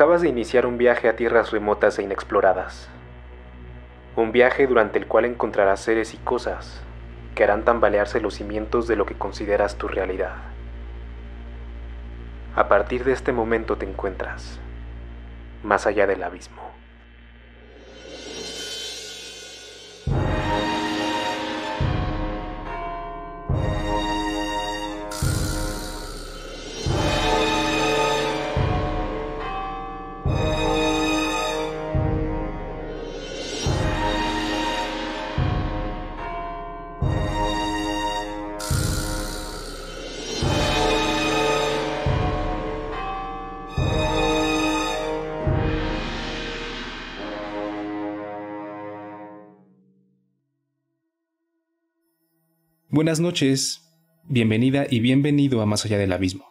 Acabas de iniciar un viaje a tierras remotas e inexploradas. Un viaje durante el cual encontrarás seres y cosas que harán tambalearse los cimientos de lo que consideras tu realidad. A partir de este momento te encuentras más allá del abismo. Buenas noches, bienvenida y bienvenido a Más allá del abismo.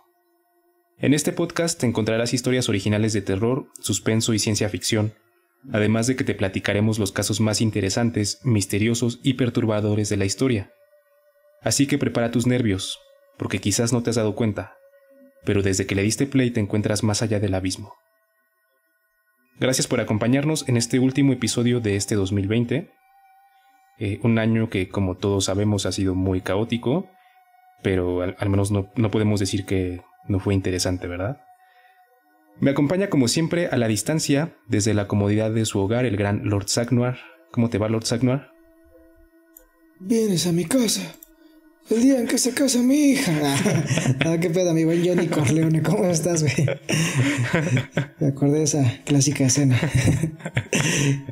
En este podcast te encontrarás historias originales de terror, suspenso y ciencia ficción, además de que te platicaremos los casos más interesantes, misteriosos y perturbadores de la historia. Así que prepara tus nervios, porque quizás no te has dado cuenta, pero desde que le diste play te encuentras más allá del abismo. Gracias por acompañarnos en este último episodio de este 2020. Un año que, como todos sabemos, ha sido muy caótico, pero al menos no podemos decir que no fue interesante, ¿verdad? Me acompaña como siempre a la distancia, desde la comodidad de su hogar, el gran Lord Sagnuar. ¿Cómo te va, Lord Sagnuar? Vienes a mi casa el día en que se casa mi hija. ¿Qué pedo, mi buen Johnny Corleone? ¿Cómo estás, güey? Me acordé de esa clásica escena.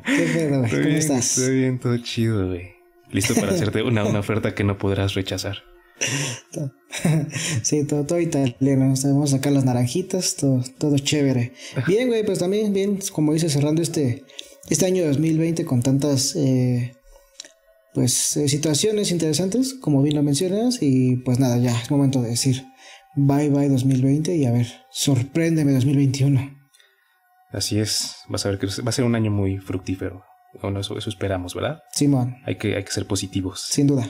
¿Qué pedo, güey? ¿Cómo estás? Estoy bien, todo chido, güey. Listo para hacerte una oferta que no podrás rechazar. Sí, todo italiano. Vamos a sacar las naranjitas, todo chévere. Bien, güey, pues también bien, como dices, cerrando este año 2020 con tantas situaciones interesantes, como bien lo mencionas, y pues nada, ya es momento de decir bye 2020 y a ver, sorpréndeme 2021. Así es, vas a ver que va a ser un año muy fructífero. Bueno, eso esperamos, ¿verdad? Simón. Hay que ser positivos. Sin duda.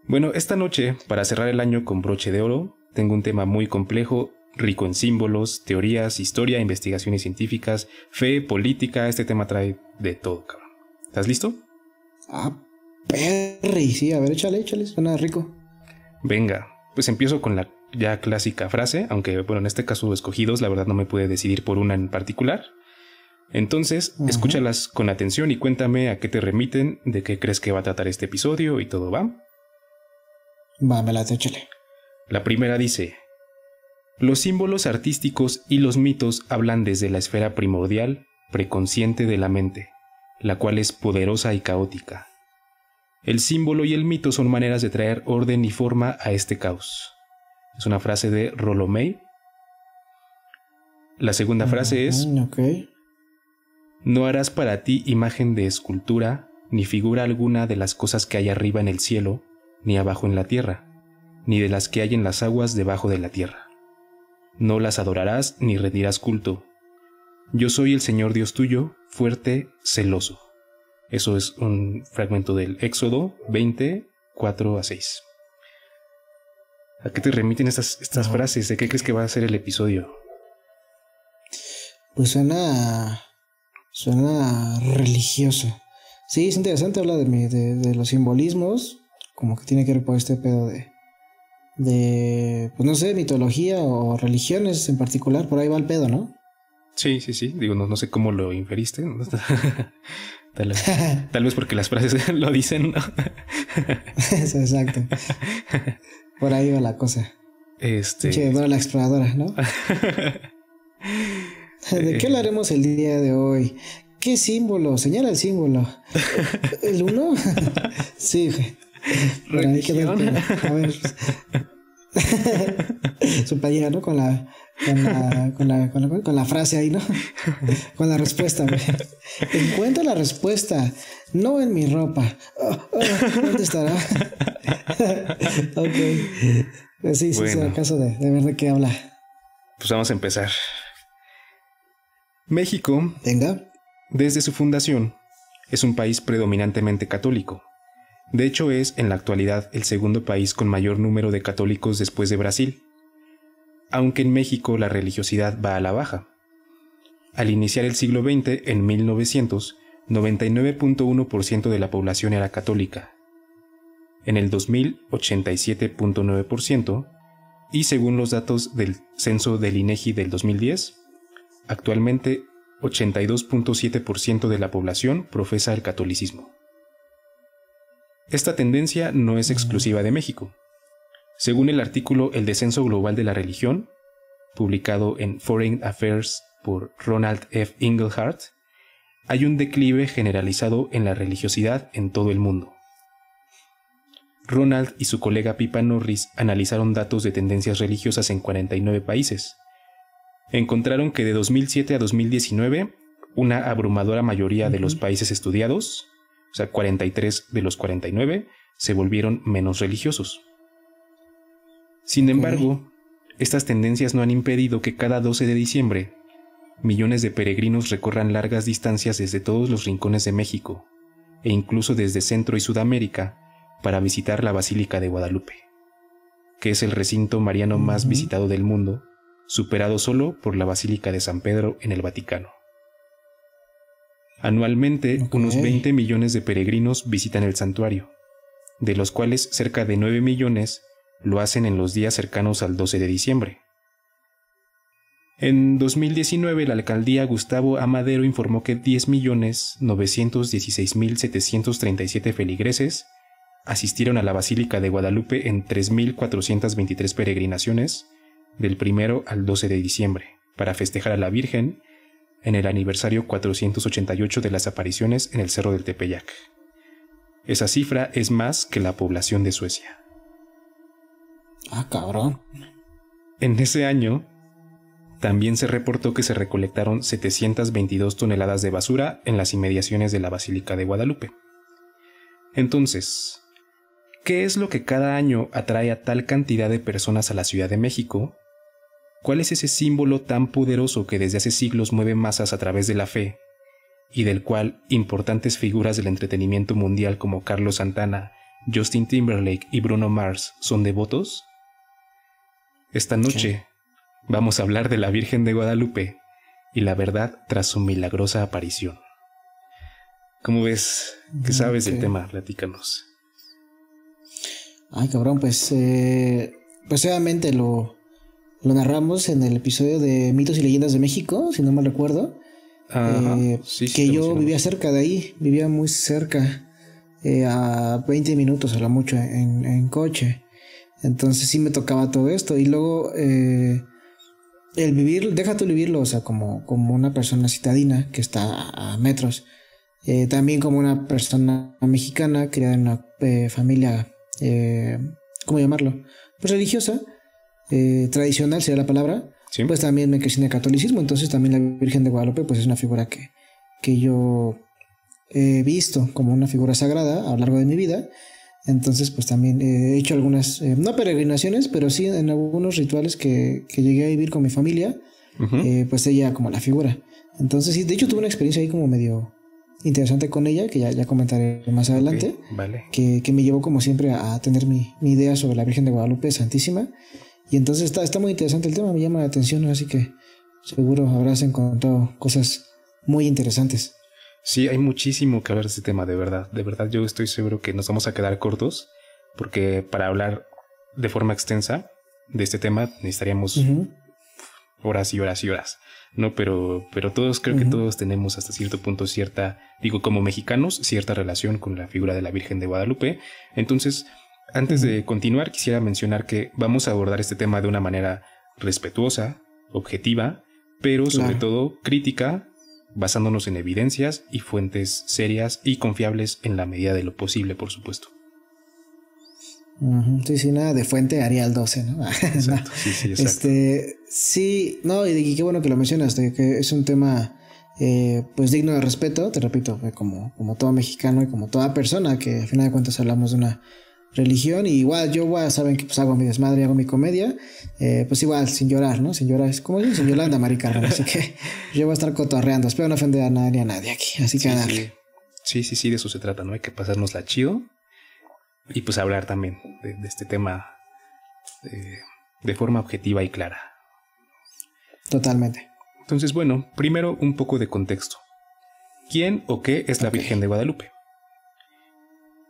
Bueno, esta noche, para cerrar el año con broche de oro, tengo un tema muy complejo, rico en símbolos, teorías, historia, investigaciones científicas, fe, política. Este tema trae de todo, cabrón. ¿Estás listo? Perry, sí, a ver, échale, suena rico. Venga, pues empiezo con la ya clásica frase, aunque bueno, en este caso escogidos, la verdad no me pude decidir por una en particular. Entonces, escúchalas con atención y cuéntame a qué te remiten, de qué crees que va a tratar este episodio y todo, ¿va? Va, me la échale. La primera dice: los símbolos artísticos y los mitos hablan desde la esfera primordial, preconsciente de la mente, la cual es poderosa y caótica. El símbolo y el mito son maneras de traer orden y forma a este caos. Es una frase de Rollo May. La segunda frase es: no harás para ti imagen de escultura, ni figura alguna de las cosas que hay arriba en el cielo, ni abajo en la tierra, ni de las que hay en las aguas debajo de la tierra. No las adorarás ni rendirás culto. Yo soy el Señor Dios tuyo, fuerte, celoso. Eso es un fragmento del Éxodo 20, 4-6. ¿A qué te remiten estas frases? ¿De qué crees que va a ser el episodio? Pues suena religioso. Sí, es interesante, habla de los simbolismos, como que tiene que ver por este pedo de pues no sé, mitología o religiones en particular, por ahí va el pedo, ¿no? Sí. Digo, no sé cómo lo inferiste. Tal vez porque las frases lo dicen, ¿no? Exacto. Por ahí va la cosa. Dora la exploradora, ¿no? ¿De qué hablaremos el día de hoy? ¿Qué símbolo? Señala el símbolo. ¿El 1? Sí, güey. Bueno, ahí quedó el tema. A ver. Su playera, ¿no? Con la frase ahí, ¿no? Con la respuesta, güey. Encuentra la respuesta, no en mi ropa. ¿Dónde estará? Ok. Sí, bueno. Es el caso de ver de qué habla. Pues vamos a empezar. México, venga, desde su fundación, es un país predominantemente católico. De hecho, es en la actualidad el segundo país con mayor número de católicos después de Brasil, aunque en México la religiosidad va a la baja. al iniciar el siglo XX, en 1900, 99.1% de la población era católica. En el 2000, 87.9%, y según los datos del censo del INEGI del 2010, actualmente 82.7% de la población profesa el catolicismo. Esta tendencia no es exclusiva de México. Según el artículo El descenso global de la religión, publicado en Foreign Affairs por Ronald F. Inglehart, hay un declive generalizado en la religiosidad en todo el mundo. Ronald y su colega Pippa Norris analizaron datos de tendencias religiosas en 49 países. Encontraron que de 2007 a 2019, una abrumadora mayoría de los países estudiados, o sea, 43 de los 49, se volvieron menos religiosos. Sin embargo, estas tendencias no han impedido que cada 12 de diciembre, millones de peregrinos recorran largas distancias desde todos los rincones de México, e incluso desde Centro y Sudamérica, para visitar la Basílica de Guadalupe, que es el recinto mariano más visitado del mundo, superado solo por la Basílica de San Pedro en el Vaticano. Anualmente, unos 20 millones de peregrinos visitan el santuario, de los cuales cerca de 9 millones lo hacen en los días cercanos al 12 de diciembre. En 2019, la alcaldía Gustavo A. Madero informó que 10.916.737 feligreses asistieron a la Basílica de Guadalupe en 3.423 peregrinaciones del 1 al 12 de diciembre para festejar a la Virgen en el aniversario 488 de las apariciones en el Cerro del Tepeyac. Esa cifra es más que la población de Suecia. Ah, cabrón. En ese año, también se reportó que se recolectaron 722 toneladas de basura en las inmediaciones de la Basílica de Guadalupe. Entonces, ¿qué es lo que cada año atrae a tal cantidad de personas a la Ciudad de México? ¿Cuál es ese símbolo tan poderoso que desde hace siglos mueve masas a través de la fe y del cual importantes figuras del entretenimiento mundial como Carlos Santana, Justin Timberlake y Bruno Mars son devotos? Esta noche vamos a hablar de la Virgen de Guadalupe y la verdad tras su milagrosa aparición. ¿Cómo ves? ¿Qué sabes del tema? Platícanos. Ay, cabrón, pues obviamente lo narramos en el episodio de Mitos y Leyendas de México, si no mal recuerdo. Sí, que yo vivía cerca de ahí, vivía muy cerca, a 20 minutos a lo mucho en coche. Entonces sí me tocaba todo esto. Y luego el vivir, deja tú vivirlo, o sea, como una persona citadina que está a metros. También como una persona mexicana criada en una familia, ¿cómo llamarlo? Pues religiosa, tradicional sería la palabra. ¿Sí? Pues también me crecí en el catolicismo, entonces también la Virgen de Guadalupe pues es una figura que yo he visto como una figura sagrada a lo largo de mi vida. Entonces pues también he hecho algunas, no peregrinaciones, pero sí en algunos rituales que llegué a vivir con mi familia, pues ella como la figura. Entonces sí, de hecho tuve una experiencia ahí como medio interesante con ella, que ya comentaré más adelante, vale. que me llevó como siempre a tener mi idea sobre la Virgen de Guadalupe Santísima. Y entonces está muy interesante el tema, me llama la atención, así que seguro habrás encontrado cosas muy interesantes. Sí, hay muchísimo que hablar de este tema, de verdad. De verdad, yo estoy seguro que nos vamos a quedar cortos, porque para hablar de forma extensa de este tema necesitaríamos horas y horas y horas, ¿no? Pero todos, creo que todos tenemos hasta cierto punto como mexicanos, cierta relación con la figura de la Virgen de Guadalupe. Entonces, antes de continuar, quisiera mencionar que vamos a abordar este tema de una manera respetuosa, objetiva, pero sobre todo crítica, basándonos en evidencias y fuentes serias y confiables en la medida de lo posible, por supuesto. Sí, nada de fuente Arial 12, ¿no? Exacto, sí, exacto. Sí, no, y qué bueno que lo mencionas, que es un tema pues digno de respeto, te repito, como todo mexicano y como toda persona, que al final de cuentas hablamos de una religión. Y igual saben que pues hago mi desmadre, hago mi comedia, pues igual sin llorar, ¿no? Sin llorar, es como sin Yolanda, Mari Carmen. Así que yo voy a estar cotorreando, espero no ofender a nadie ni a nadie aquí, así que a darle. Sí, de eso se trata, ¿no? Hay que pasárnosla chido y pues hablar también de este tema de forma objetiva y clara. Totalmente. Entonces, bueno, primero un poco de contexto. ¿Quién o qué es la Virgen de Guadalupe?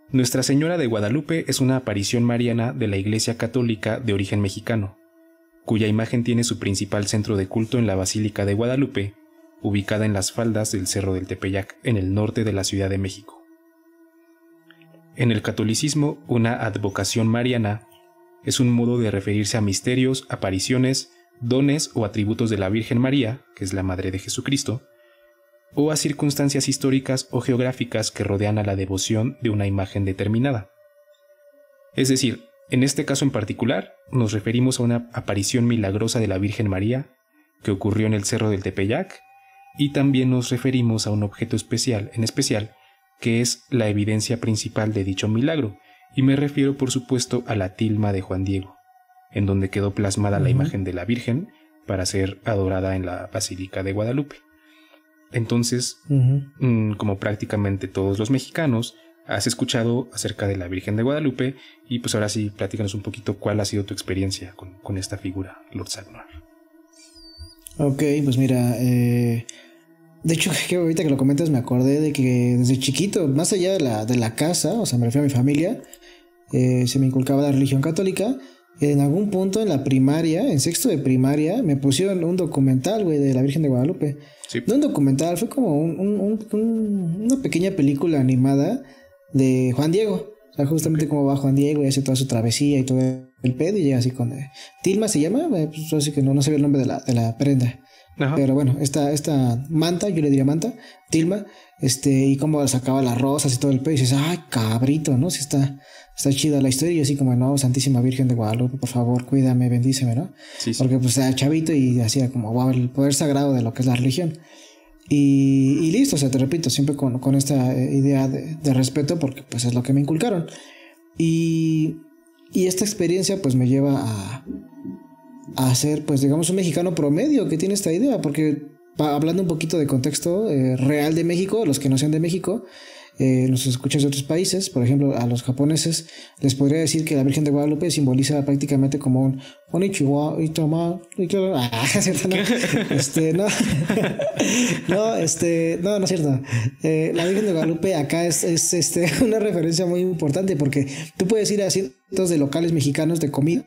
Nuestra Señora de Guadalupe es una aparición mariana de la Iglesia Católica de origen mexicano, cuya imagen tiene su principal centro de culto en la Basílica de Guadalupe, ubicada en las faldas del Cerro del Tepeyac, en el norte de la Ciudad de México. En el catolicismo, una advocación mariana es un modo de referirse a misterios, apariciones, dones o atributos de la Virgen María, que es la Madre de Jesucristo, o a circunstancias históricas o geográficas que rodean a la devoción de una imagen determinada. Es decir, en este caso en particular, nos referimos a una aparición milagrosa de la Virgen María que ocurrió en el Cerro del Tepeyac, y también nos referimos a un objeto especial, que es la evidencia principal de dicho milagro, y me refiero por supuesto a la tilma de Juan Diego, en donde quedó plasmada la imagen de la Virgen para ser adorada en la Basílica de Guadalupe. Entonces, como prácticamente todos los mexicanos, has escuchado acerca de la Virgen de Guadalupe, y pues ahora sí, platícanos un poquito cuál ha sido tu experiencia con esta figura, Lord Sagnar. Ok, pues mira, de hecho, que ahorita que lo comentas me acordé de que desde chiquito, más allá de la casa, o sea, me refiero a mi familia, se me inculcaba la religión católica. En algún punto en la primaria, en sexto de primaria, me pusieron un documental, güey, de la Virgen de Guadalupe. Sí. No un documental, fue como una pequeña película animada de Juan Diego. O sea, justamente cómo va Juan Diego y hace toda su travesía y todo el pedo y llega así con... Tilma se llama, pues así que no sabía el nombre de la prenda. Ajá. Pero bueno, esta manta, yo le diría manta, Tilma, y cómo sacaba las rosas y todo el pedo y dices, ay, cabrito, ¿no? Sí está chida la historia, y así como, no, Santísima Virgen de Guadalupe, por favor, cuídame, bendíceme, ¿no? Sí. Porque pues era chavito y hacía como, wow, el poder sagrado de lo que es la religión. Y listo, o sea, te repito, siempre con esta idea de respeto, porque pues es lo que me inculcaron. Y esta experiencia pues me lleva a ser, pues digamos, un mexicano promedio que tiene esta idea, porque hablando un poquito de contexto real de México, los que no sean de México, los escuchas de otros países, por ejemplo, a los japoneses les podría decir que la Virgen de Guadalupe simboliza prácticamente como un Konnichiwa, Itama, ¿cierto? No. No es cierto. La Virgen de Guadalupe acá es una referencia muy importante, porque tú puedes ir a cientos de locales mexicanos de comida.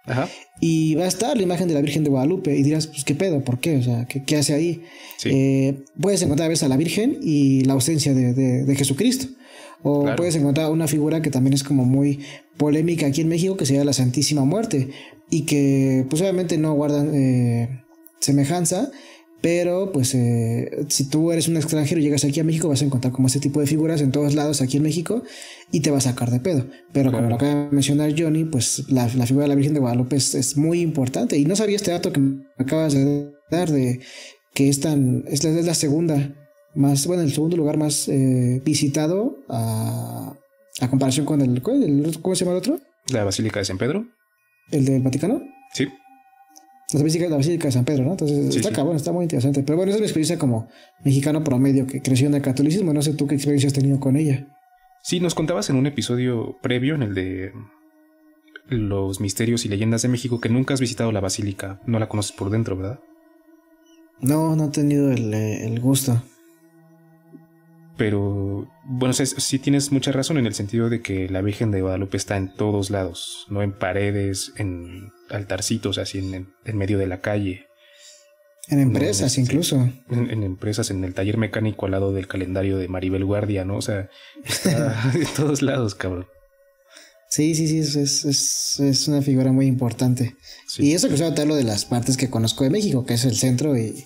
Ajá. Y va a estar la imagen de la Virgen de Guadalupe y dirás, pues qué pedo, ¿por qué? O sea, ¿qué hace ahí? Sí. Puedes encontrar a veces a la Virgen y la ausencia de Jesucristo. O claro, puedes encontrar una figura que también es como muy polémica aquí en México, que sería la Santísima Muerte, y que pues obviamente no guardan semejanza. Pero pues si tú eres un extranjero y llegas aquí a México, vas a encontrar como ese tipo de figuras en todos lados aquí en México y te va a sacar de pedo. Pero claro, como lo acaba de mencionar Johnny, pues la figura de la Virgen de Guadalupe es muy importante. Y no sabía este dato que me acabas de dar, de que es la segunda más, bueno, el segundo lugar más visitado a comparación con ¿cómo se llama el otro? La Basílica de San Pedro. ¿El del Vaticano? Sí. La Basílica de San Pedro, ¿no? Entonces sí, está cabrón, está muy interesante. Pero bueno, esa es mi experiencia como mexicano promedio que creció en el catolicismo. No sé tú qué experiencia has tenido con ella. Sí, nos contabas en un episodio previo, en el de los misterios y leyendas de México, que nunca has visitado la basílica. No la conoces por dentro, ¿verdad? No he tenido el gusto. Pero, bueno, sí tienes mucha razón en el sentido de que la Virgen de Guadalupe está en todos lados, no en paredes, en altarcitos, así en medio de la calle. En empresas, incluso. En empresas, en el taller mecánico al lado del calendario de Maribel Guardia, ¿no? O sea, está en todos lados, cabrón. Sí, es una figura muy importante. Sí. Y eso que te hablo de las partes que conozco de México, que es el centro y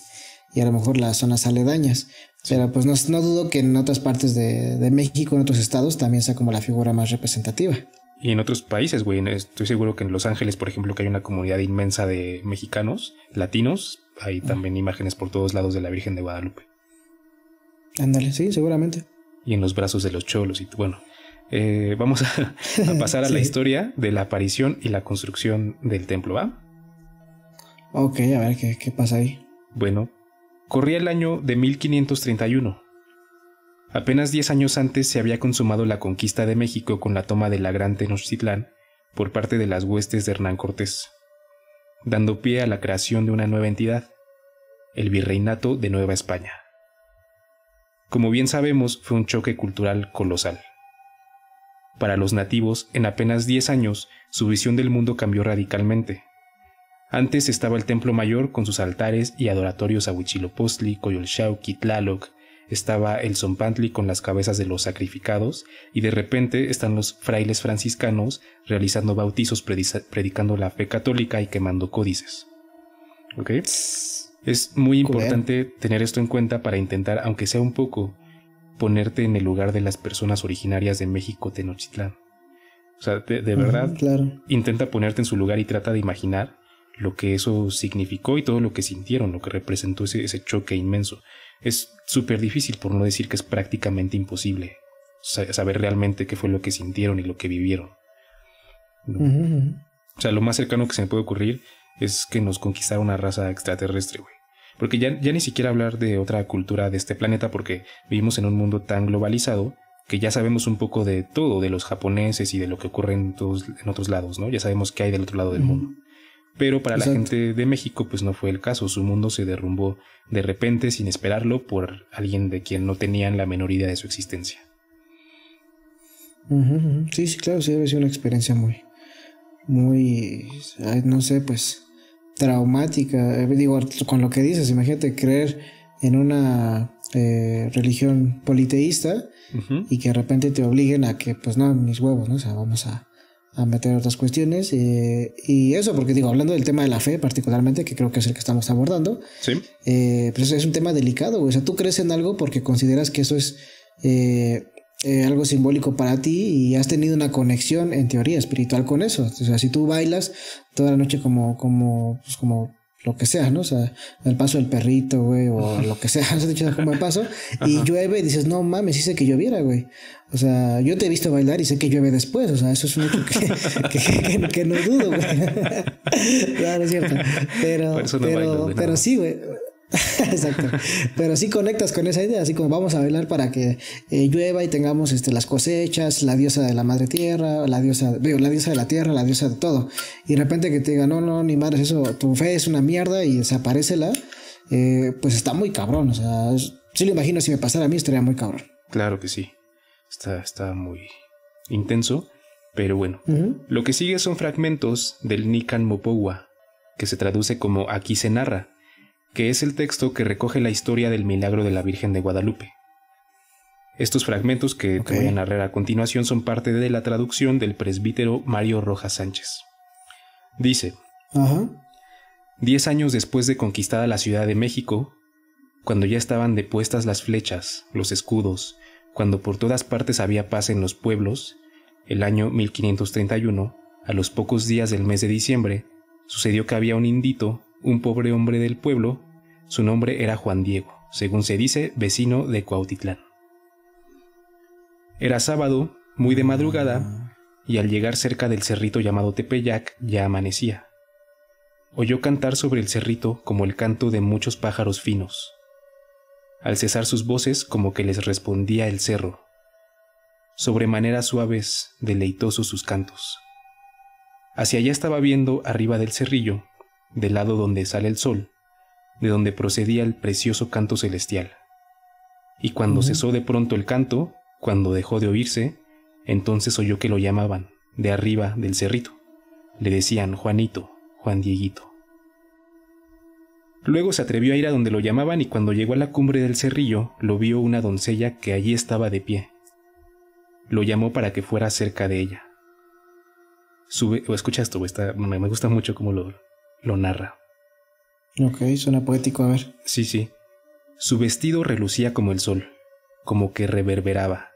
a lo mejor las zonas aledañas. Sí. Pero pues no dudo que en otras partes de México, en otros estados, también sea como la figura más representativa. Y en otros países, güey. Estoy seguro que en Los Ángeles, por ejemplo, que hay una comunidad inmensa de mexicanos, latinos, hay también imágenes por todos lados de la Virgen de Guadalupe. Ándale, sí, seguramente. Y en los brazos de los cholos. Y bueno, vamos a pasar a sí, la historia de la aparición y la construcción del templo, ¿va? Ok, a ver qué pasa ahí. Bueno, corría el año de 1531. Apenas 10 años antes se había consumado la conquista de México con la toma de la Gran Tenochtitlán por parte de las huestes de Hernán Cortés, dando pie a la creación de una nueva entidad, el Virreinato de Nueva España. Como bien sabemos, fue un choque cultural colosal. Para los nativos, en apenas 10 años, su visión del mundo cambió radicalmente. Antes estaba el Templo Mayor con sus altares y adoratorios a Huitzilopochtli, Coyolxauhqui, Tlaloc, estaba el Zompantli con las cabezas de los sacrificados, y de repente están los frailes franciscanos realizando bautizos, predicando la fe católica y quemando códices. ¿Ok? Es muy importante tener esto en cuenta para intentar, aunque sea un poco, ponerte en el lugar de las personas originarias de México, Tenochtitlán. O sea, de verdad, claro. Intenta ponerte en su lugar y trata de imaginar lo que eso significó y todo lo que sintieron, lo que representó ese choque inmenso. Es súper difícil, por no decir que es prácticamente imposible saber realmente qué fue lo que sintieron y lo que vivieron. O sea, lo más cercano que se me puede ocurrir es que nos conquistara una raza extraterrestre, güey. Porque ya ni siquiera hablar de otra cultura de este planeta, porque vivimos en un mundo tan globalizado que ya sabemos un poco de todo, de los japoneses y de lo que ocurre en otros lados, ¿no? Ya sabemos qué hay del otro lado del mundo. Pero para la gente de México, pues no fue el caso. Su mundo se derrumbó de repente, sin esperarlo, por alguien de quien no tenían la menor idea de su existencia. Sí, claro, sí debe ser una experiencia muy, no sé, pues, traumática. Digo, con lo que dices, imagínate creer en una religión politeísta y que de repente te obliguen a que, pues no, mis huevos, ¿no? O sea, vamos a meter otras cuestiones y eso, porque digo, hablando del tema de la fe particularmente, que creo que es el que estamos abordando, sí. Pues es un tema delicado, güey. O sea, tú crees en algo porque consideras que eso es algo simbólico para ti y has tenido una conexión en teoría espiritual con eso. O sea, si tú bailas toda la noche como lo que sea, ¿no? O sea, el paso del perrito, güey, o lo que sea, has dicho como el paso, y llueve y dices, no mames, hice que lloviera, güey. O sea, yo te he visto bailar y sé que llueve después, o sea, eso es un hecho que no dudo, güey. Claro, es cierto. Pero sí, güey. Exacto. Pero sí conectas con esa idea, así como vamos a bailar para que llueva y tengamos las cosechas, la diosa de la madre tierra, la diosa de la tierra, la diosa de todo. Y de repente que te digan, no, ni madres, eso, tu fe es una mierda y desaparécela, pues está muy cabrón. O sea, sí lo imagino, si me pasara a mí estaría muy cabrón. Claro que sí. Está muy intenso, pero bueno. Lo que sigue son fragmentos del Nican Mopowa, que se traduce como Aquí se narra, que es el texto que recoge la historia del milagro de la Virgen de Guadalupe. Estos fragmentos que te voy a narrar a continuación son parte de la traducción del presbítero Mario Rojas Sánchez. Dice: 10 años después de conquistada la Ciudad de México, cuando ya estaban depuestas las flechas, los escudos, cuando por todas partes había paz en los pueblos, el año 1531, a los pocos días del mes de diciembre, sucedió que había un indito, un pobre hombre del pueblo. Su nombre era Juan Diego, según se dice, vecino de Cuautitlán. Era sábado, muy de madrugada, y al llegar cerca del cerrito llamado Tepeyac ya amanecía. Oyó cantar sobre el cerrito como el canto de muchos pájaros finos. Al cesar sus voces, como que les respondía el cerro. Sobremanera suaves, deleitosos sus cantos. Hacia allá estaba viendo, arriba del cerrillo, del lado donde sale el sol, de donde procedía el precioso canto celestial. Y cuando cesó de pronto el canto, cuando dejó de oírse, entonces oyó que lo llamaban, de arriba del cerrito. Le decían Juanito, Juan Dieguito. Luego se atrevió a ir a donde lo llamaban y cuando llegó a la cumbre del cerrillo, lo vio una doncella que allí estaba de pie. Lo llamó para que fuera cerca de ella. Escucha esto, me gusta mucho cómo lo narra. Ok, suena poético, a ver. Sí. Su vestido relucía como el sol, como que reverberaba,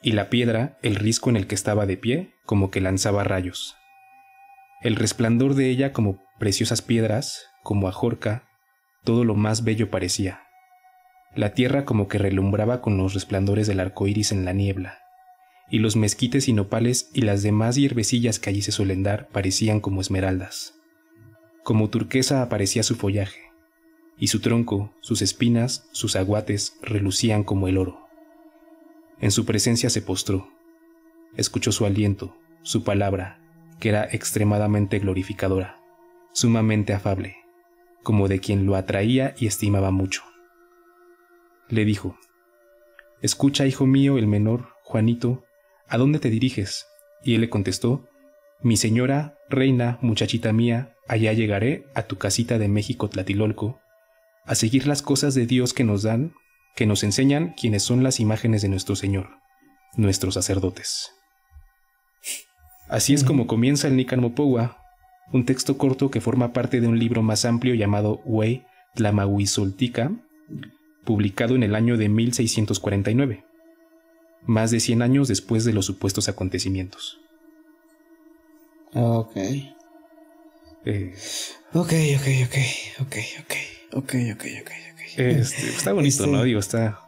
y la piedra, el risco en el que estaba de pie, como que lanzaba rayos. El resplandor de ella como preciosas piedras, como ajorca, todo lo más bello parecía. La tierra como que relumbraba con los resplandores del arco iris en la niebla, y los mezquites y nopales y las demás hierbecillas que allí se suelen dar parecían como esmeraldas. Como turquesa aparecía su follaje, y su tronco, sus espinas, sus aguates relucían como el oro. En su presencia se postró, escuchó su aliento, su palabra, que era extremadamente glorificadora, sumamente afable, como de quien lo atraía y estimaba mucho. Le dijo: «Escucha, hijo mío, el menor, Juanito, ¿a dónde te diriges?». Y él le contestó: «Mi señora, reina, muchachita mía, allá llegaré, a tu casita de México Tlatilolco, a seguir las cosas de Dios que nos dan, que nos enseñan quienes son las imágenes de nuestro Señor, nuestros sacerdotes». Así es como comienza el Nican Mopohua, un texto corto que forma parte de un libro más amplio llamado Huey Tlamahuizoltica, publicado en el año de 1649, más de 100 años después de los supuestos acontecimientos. Ok. Está bonito, ¿no? Digo, está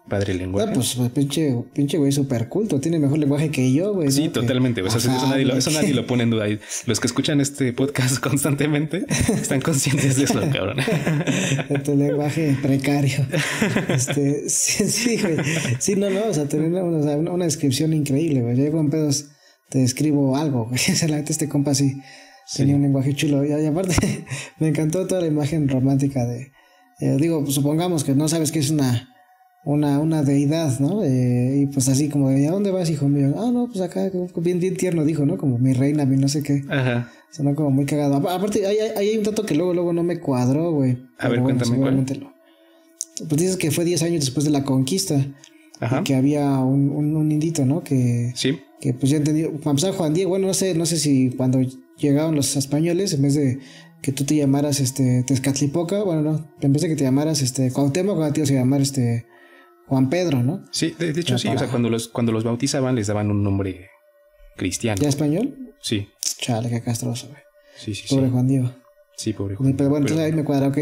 padre el lenguaje. No, pues pinche güey súper culto. Tiene mejor lenguaje que yo, güey. Sí, ¿no? totalmente. Pues, eso nadie lo pone en duda. Los que escuchan este podcast constantemente están conscientes de eso, cabrón. De tu lenguaje precario. Sí, güey. Sí, no. O sea, tener una descripción increíble, güey. Yo con pedos te describo algo, güey. O sea, la neta, este compa sí tenía un lenguaje chulo. Y aparte, me encantó toda la imagen romántica de... digo, pues, supongamos que no sabes que es una deidad, ¿no? Y pues así como de, ¿a dónde vas, hijo mío? Ah, no, pues acá, bien tierno dijo, ¿no? Como mi reina, mi no sé qué. Ajá. Sonó como muy cagado. Aparte, ahí hay un dato que luego no me cuadró, güey. A ver, cuéntame cuál. Pues dices que fue 10 años después de la conquista. Ajá. Y que había un indito, ¿no? Que pues ya entendí. Para empezar, Juan Diego, bueno, no sé si cuando llegaron los españoles, en vez de que tú te llamaras Tezcatlipoca, bueno, no, en vez de que te llamaras Cuauhtémoc, ahora te ibas a llamar Juan Pedro, ¿no? Sí, de hecho sí, o sea, cuando los bautizaban les daban un nombre cristiano. ¿Ya español? Sí. Chale, qué castroso, güey. Sí. Pobre Juan Diego. Sí, pobre Juan Diego. Pero bueno, entonces ahí me cuadra, ok.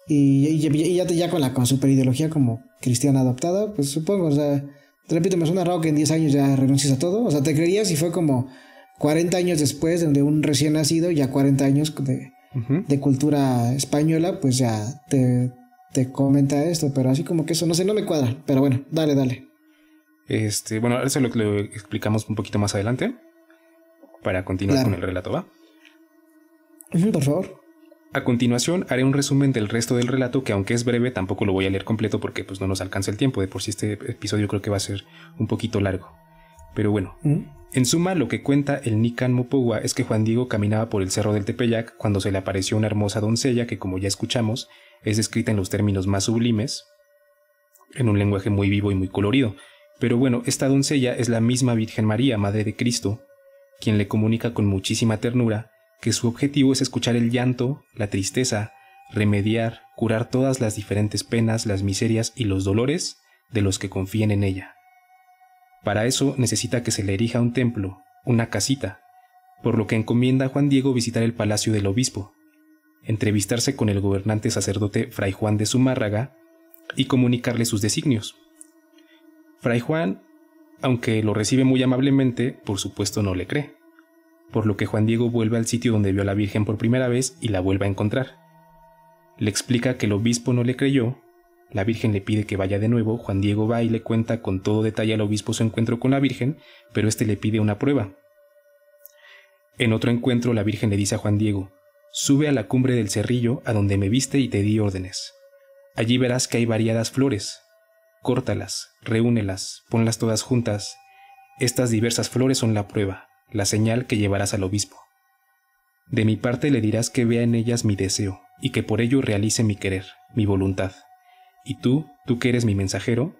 Y ya con super ideología como cristiana adoptada, pues supongo, o sea, te repito, me suena raro que en 10 años ya renuncies a todo. O sea, te creerías si fue como 40 años después de un recién nacido, ya 40 años de cultura española, pues ya te comenta esto, pero así como que eso, no sé, no me cuadra. Pero bueno, dale. Bueno, eso lo explicamos un poquito más adelante para continuar con el relato, ¿va? Por favor. A continuación haré un resumen del resto del relato, que aunque es breve tampoco lo voy a leer completo porque pues no nos alcanza el tiempo. De por sí este episodio creo que va a ser un poquito largo. Pero bueno, en suma lo que cuenta el Nican Mopohua es que Juan Diego caminaba por el cerro del Tepeyac cuando se le apareció una hermosa doncella que, como ya escuchamos, es descrita en los términos más sublimes, en un lenguaje muy vivo y muy colorido. Pero bueno, esta doncella es la misma Virgen María, Madre de Cristo, quien le comunica con muchísima ternura que su objetivo es escuchar el llanto, la tristeza, remediar, curar todas las diferentes penas, las miserias y los dolores de los que confíen en ella. Para eso necesita que se le erija un templo, una casita, por lo que encomienda a Juan Diego visitar el palacio del obispo, entrevistarse con el gobernante sacerdote Fray Juan de Zumárraga y comunicarle sus designios. Fray Juan, aunque lo recibe muy amablemente, por supuesto no le cree, por lo que Juan Diego vuelve al sitio donde vio a la Virgen por primera vez y la vuelve a encontrar. Le explica que el obispo no le creyó, la Virgen le pide que vaya de nuevo, Juan Diego va y le cuenta con todo detalle al obispo su encuentro con la Virgen, pero este le pide una prueba. En otro encuentro la Virgen le dice a Juan Diego: «Sube a la cumbre del cerrillo a donde me viste y te di órdenes. Allí verás que hay variadas flores. Córtalas, reúnelas, ponlas todas juntas. Estas diversas flores son la prueba, la señal que llevarás al obispo. De mi parte le dirás que vea en ellas mi deseo, y que por ello realice mi querer, mi voluntad. Y tú que eres mi mensajero,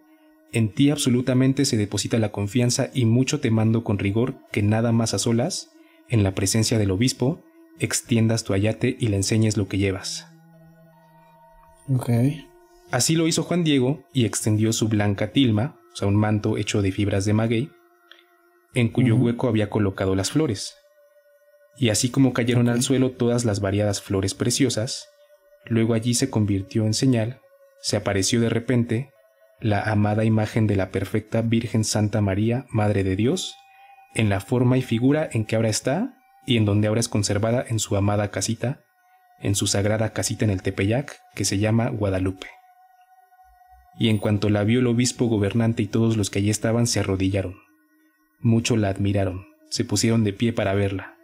en ti absolutamente se deposita la confianza y mucho te mando con rigor que nada más a solas, en la presencia del obispo, extiendas tu ayate y le enseñes lo que llevas». Ok. Así lo hizo Juan Diego y extendió su blanca tilma, o sea, un manto hecho de fibras de maguey, en cuyo hueco había colocado las flores. Y así como cayeron al suelo todas las variadas flores preciosas, luego allí se convirtió en señal, se apareció de repente la amada imagen de la perfecta Virgen Santa María, Madre de Dios, en la forma y figura en que ahora está y en donde ahora es conservada en su amada casita, en su sagrada casita en el Tepeyac, que se llama Guadalupe. Y en cuanto la vio el obispo gobernante y todos los que allí estaban se arrodillaron. Mucho la admiraron, se pusieron de pie para verla,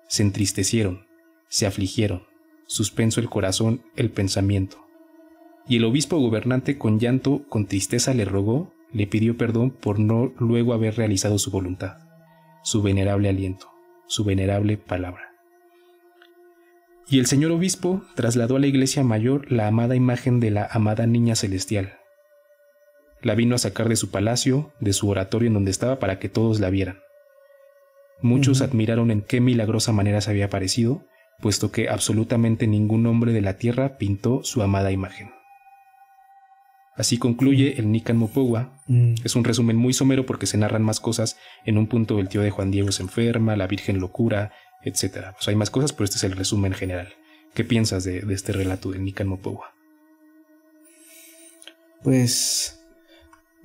se entristecieron, se afligieron, suspenso el corazón, el pensamiento. Y el obispo gobernante con llanto, con tristeza le rogó, le pidió perdón por no luego haber realizado su voluntad, su venerable aliento, su venerable palabra. Y el señor obispo trasladó a la iglesia mayor la amada imagen de la amada niña celestial. La vino a sacar de su palacio, de su oratorio en donde estaba, para que todos la vieran. Muchos admiraron en qué milagrosa manera se había aparecido, puesto que absolutamente ningún hombre de la tierra pintó su amada imagen. Así concluye el Nican Mopogua. Es un resumen muy somero porque se narran más cosas. En un punto el tío de Juan Diego se enferma, la Virgen lo cura, etc. Pues hay más cosas, pero este es el resumen general. ¿Qué piensas de este relato del Nican Mopogua? Pues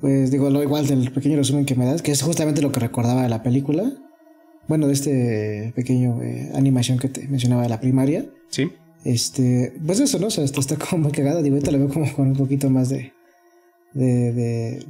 digo, lo igual del pequeño resumen que me das, que es justamente lo que recordaba de la película. Bueno, de este pequeño animación que te mencionaba de la primaria. Sí. Pues eso, ¿no? O sea, está como muy cagada. Digo, ahorita lo veo como con un poquito más de pues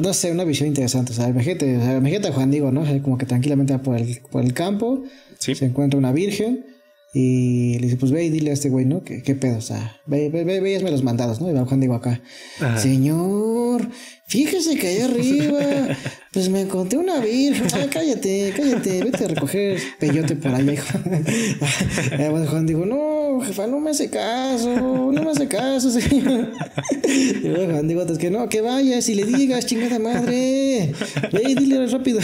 no sé, una visión interesante. O sea, imagínate a Juan Diego, ¿no? O sea, como que tranquilamente va por el campo, sí. Se encuentra una virgen y le dice, pues ve y dile a este güey, ¿no? ¿Qué pedo? O sea, ve y hazme los mandados, ¿no? Y va Juan Diego acá. Ajá. Señor, fíjese que allá arriba, pues me encontré una virgen. Ay, cállate, vete a recoger peyote por allá, hijo. Juan dijo, no, jefa, no me hace caso, señor. Y luego Juan dijo, es que no, que vayas y le digas, chingada madre. Ve y dile rápido.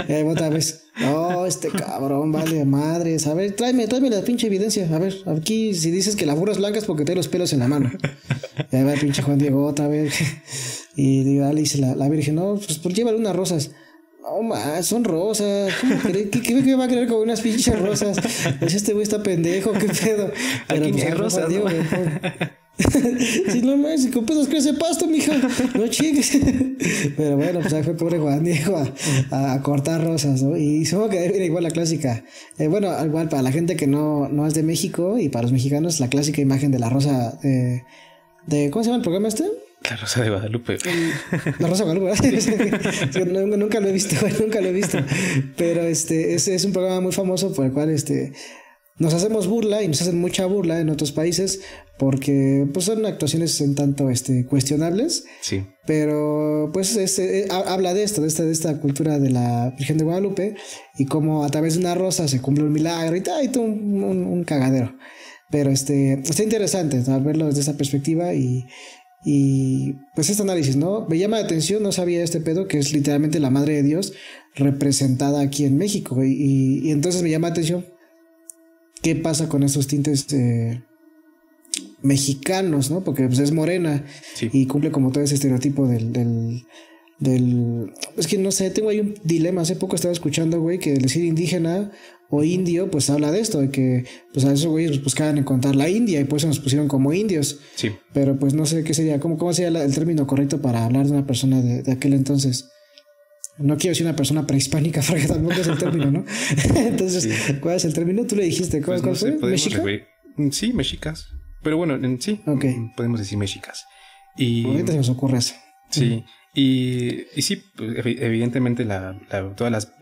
Y ahí otra vez, no, este cabrón, vale madres. A ver, tráeme la pinche evidencia. A ver, aquí si dices que la burra es blanca es porque trae los pelos en la mano. Y ahí va el pinche Juan Diego otra vez. Y le dice la Virgen, no, pues llévale unas rosas. No más, son rosas. ¿Qué va a querer con unas pinches rosas? Pues este güey está pendejo, qué pedo. Pero aquí pues, hay rosas, Diego, si no más, con pedos crece pasto, mija. No chingues. Pero bueno, pues ahí fue pobre Juan Diego a cortar rosas, ¿no? Y supongo que era igual la clásica. Bueno, igual para la gente que no es de México y para los mexicanos, la clásica imagen de la rosa de ¿cómo se llama el programa este? La Rosa de Guadalupe. La Rosa de Guadalupe. Nunca lo he visto. Pero es un programa muy famoso por el cual nos hacemos burla y nos hacen mucha burla en otros países porque pues son actuaciones en tanto cuestionables. Sí. Pero pues habla de esto, de esta cultura de la Virgen de Guadalupe y cómo a través de una rosa se cumple un milagro y todo un cagadero. Pero está interesante, ¿no? Verlo desde esa perspectiva y pues este análisis, ¿no? Me llama la atención, no sabía este pedo, que es literalmente la Madre de Dios representada aquí en México. Y entonces me llama la atención qué pasa con estos tintes mexicanos, ¿no? Porque pues, es morena, sí, y cumple como todo ese estereotipo del... Es que no sé, tengo ahí un dilema. Hace poco estaba escuchando, güey, que decir indígena o indio, pues habla de esto, de que pues a esos güeyes buscaban encontrar la India y por eso nos pusieron como indios. Sí. Pero pues no sé qué sería, cómo sería el término correcto para hablar de una persona de aquel entonces. No quiero decir una persona prehispánica porque tampoco es el término, ¿no? Entonces, sí, ¿cuál es el término? Tú le dijiste, ¿cuál fue? ¿Mexica? Sí, mexicas. Pero bueno, sí, okay, podemos decir mexicas. Y ahorita se nos ocurre eso. Sí. Y sí, evidentemente todas las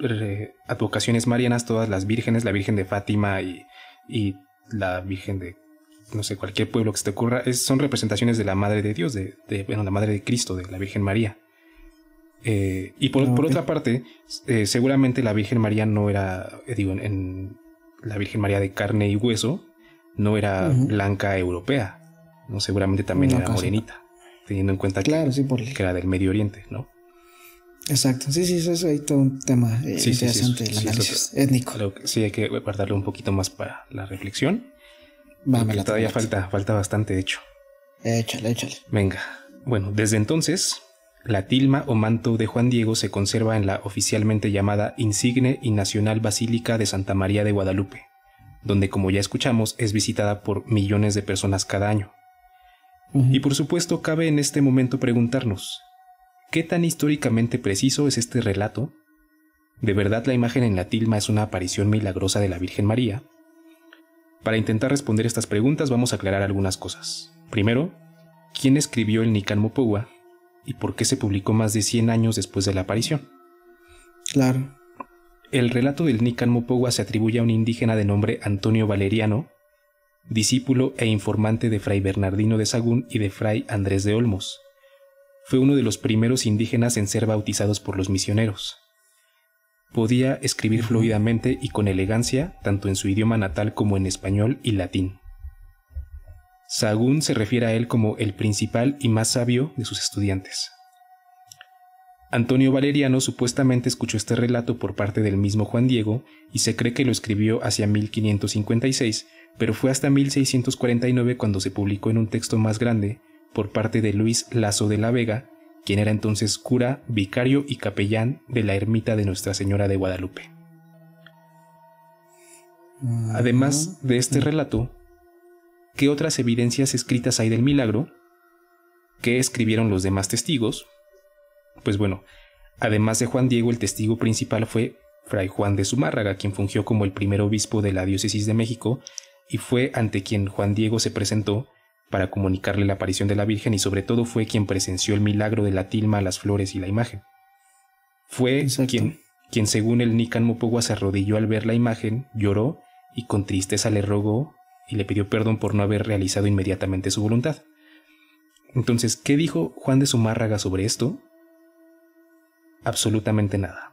advocaciones marianas, todas las vírgenes, la Virgen de Fátima y la Virgen de, no sé, cualquier pueblo que se te ocurra, son representaciones de la Madre de Dios, la Madre de Cristo, de la Virgen María. Y por otra parte, seguramente la Virgen María no era, en la Virgen María de carne y hueso, no era blanca europea, ¿no? Seguramente también era morenita. Teniendo en cuenta que era del Medio Oriente, ¿no? Exacto, sí, eso hay todo un tema interesante, el análisis étnico. Sí, hay que guardarle un poquito más para la reflexión. Todavía falta bastante, de hecho. Échale. Venga, bueno, desde entonces, la tilma o manto de Juan Diego se conserva en la oficialmente llamada Insigne y Nacional Basílica de Santa María de Guadalupe, donde, como ya escuchamos, es visitada por millones de personas cada año. Y por supuesto cabe en este momento preguntarnos, ¿qué tan históricamente preciso es este relato? ¿De verdad la imagen en la tilma es una aparición milagrosa de la Virgen María? Para intentar responder estas preguntas vamos a aclarar algunas cosas. Primero, ¿quién escribió el Nican Mopogua y por qué se publicó más de 100 años después de la aparición? Claro. El relato del Nican Mopogua se atribuye a un indígena de nombre Antonio Valeriano, discípulo e informante de Fray Bernardino de Sahagún y de Fray Andrés de Olmos. Fue uno de los primeros indígenas en ser bautizados por los misioneros. Podía escribir fluidamente y con elegancia, tanto en su idioma natal como en español y latín. Sahagún se refiere a él como el principal y más sabio de sus estudiantes. Antonio Valeriano supuestamente escuchó este relato por parte del mismo Juan Diego y se cree que lo escribió hacia 1556, pero fue hasta 1649 cuando se publicó en un texto más grande por parte de Luis Laso de la Vega, quien era entonces cura, vicario y capellán de la ermita de Nuestra Señora de Guadalupe. Además de este relato, ¿qué otras evidencias escritas hay del milagro? ¿Qué escribieron los demás testigos? Pues bueno, además de Juan Diego, el testigo principal fue Fray Juan de Zumárraga, quien fungió como el primer obispo de la diócesis de México y fue ante quien Juan Diego se presentó para comunicarle la aparición de la Virgen y sobre todo fue quien presenció el milagro de la tilma, las flores y la imagen. Fue quien según el Nican Mopogua se arrodilló al ver la imagen, lloró y con tristeza le rogó y le pidió perdón por no haber realizado inmediatamente su voluntad. Entonces, ¿qué dijo Juan de Zumárraga sobre esto? Absolutamente nada.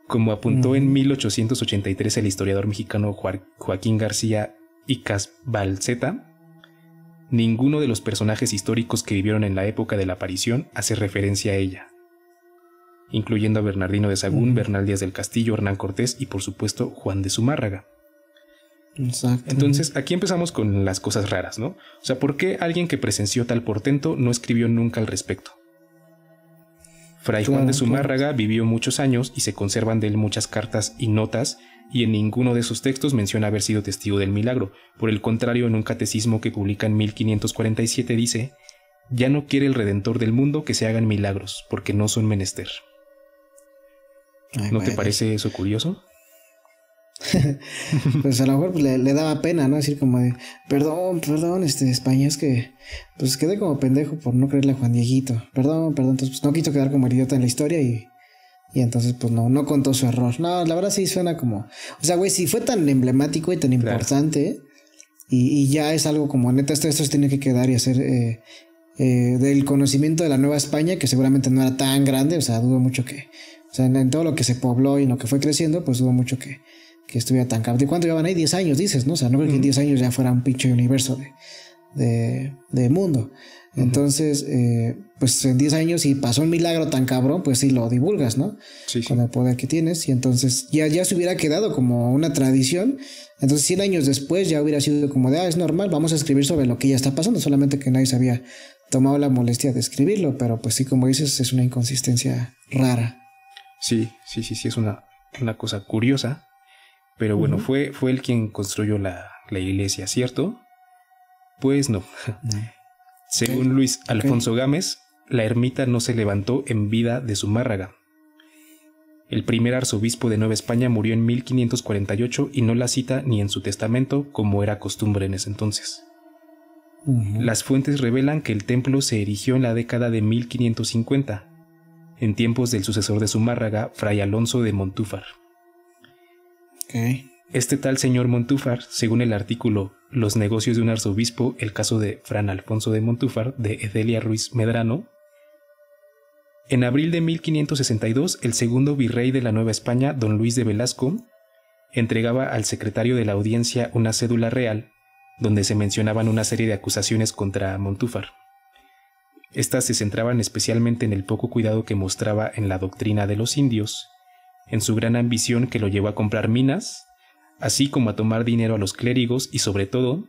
Como apuntó en 1883 el historiador mexicano Joaquín García Icas Balceta, ninguno de los personajes históricos que vivieron en la época de la aparición hace referencia a ella, incluyendo a Bernardino de Sahagún, Bernal Díaz del Castillo, Hernán Cortés y por supuesto Juan de Zumárraga. Exacto. Entonces aquí empezamos con las cosas raras, ¿no? O sea, ¿por qué alguien que presenció tal portento no escribió nunca al respecto? Fray Juan de Zumárraga vivió muchos años y se conservan de él muchas cartas y notas y en ninguno de sus textos menciona haber sido testigo del milagro. Por el contrario, en un catecismo que publica en 1547 dice: «Ya no quiere el Redentor del mundo que se hagan milagros, porque no son menester». ¿No te parece eso curioso? Pues a lo mejor pues, le daba pena, ¿no? Decir como de, perdón, España, es que pues quedé como pendejo por no creerle a Juan Dieguito. Perdón, entonces pues no quiso quedar como idiota en la historia y entonces pues no contó su error. No, la verdad sí suena como, o sea, güey, si fue tan emblemático y tan importante y ya es algo como neta, esto se tiene que quedar y hacer del conocimiento de la Nueva España, que seguramente no era tan grande, o sea, dudo mucho que, o sea, en todo lo que se pobló y en lo que fue creciendo, pues dudo mucho que estuviera tan cabrón. ¿De cuánto llevan ahí? 10 años, dices, ¿no? O sea, no creo que en 10 años ya fuera un pinche universo de mundo. Entonces, pues en 10 años, si pasó un milagro tan cabrón, pues sí lo divulgas, ¿no? Sí. Con el poder que tienes. Y entonces ya se hubiera quedado como una tradición. Entonces 100 años después ya hubiera sido como de, es normal, vamos a escribir sobre lo que ya está pasando. Solamente que nadie se había tomado la molestia de escribirlo. Pero pues sí, como dices, es una inconsistencia rara. Sí, es una cosa curiosa. Pero bueno, fue él quien construyó la iglesia, ¿cierto? Pues no. Según Luis Alfonso Gámez, la ermita no se levantó en vida de Zumárraga. El primer arzobispo de Nueva España murió en 1548 y no la cita ni en su testamento, como era costumbre en ese entonces. Las fuentes revelan que el templo se erigió en la década de 1550, en tiempos del sucesor de Zumárraga, Fray Alonso de Montúfar. Este tal señor Montúfar, según el artículo Los negocios de un arzobispo, el caso de Fran Alfonso de Montúfar, de Edelia Ruiz Medrano, en abril de 1562, el segundo virrey de la Nueva España, don Luis de Velasco, entregaba al secretario de la audiencia una cédula real, donde se mencionaban una serie de acusaciones contra Montúfar. Estas se centraban especialmente en el poco cuidado que mostraba en la doctrina de los indios, en su gran ambición que lo llevó a comprar minas, así como a tomar dinero a los clérigos y sobre todo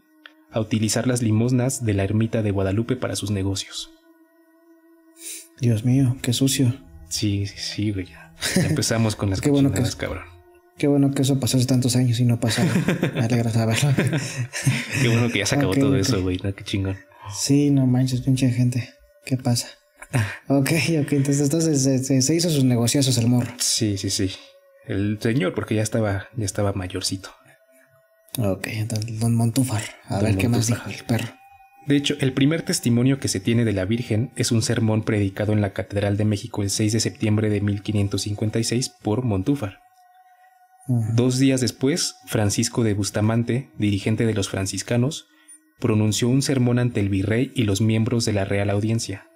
a utilizar las limosnas de la ermita de Guadalupe para sus negocios. Dios mío, qué sucio. Sí, güey, ya empezamos con las cochinadas, cabrón. Qué bueno que eso pasó hace tantos años y no pasó. Me alegra saberlo. Qué bueno que ya se acabó todo eso, güey, ¿no? Qué chingón. Sí, no manches, pinche gente. ¿Qué pasa? Ok, entonces se hizo sus negociazos el morro. Sí. El señor, porque ya estaba mayorcito. Ok, entonces don Montúfar. A ver qué más dijo el perro. De hecho, el primer testimonio que se tiene de la Virgen es un sermón predicado en la Catedral de México el 6 de septiembre de 1556 por Montúfar. 2 días después, Francisco de Bustamante, dirigente de los franciscanos, pronunció un sermón ante el virrey y los miembros de la Real Audiencia.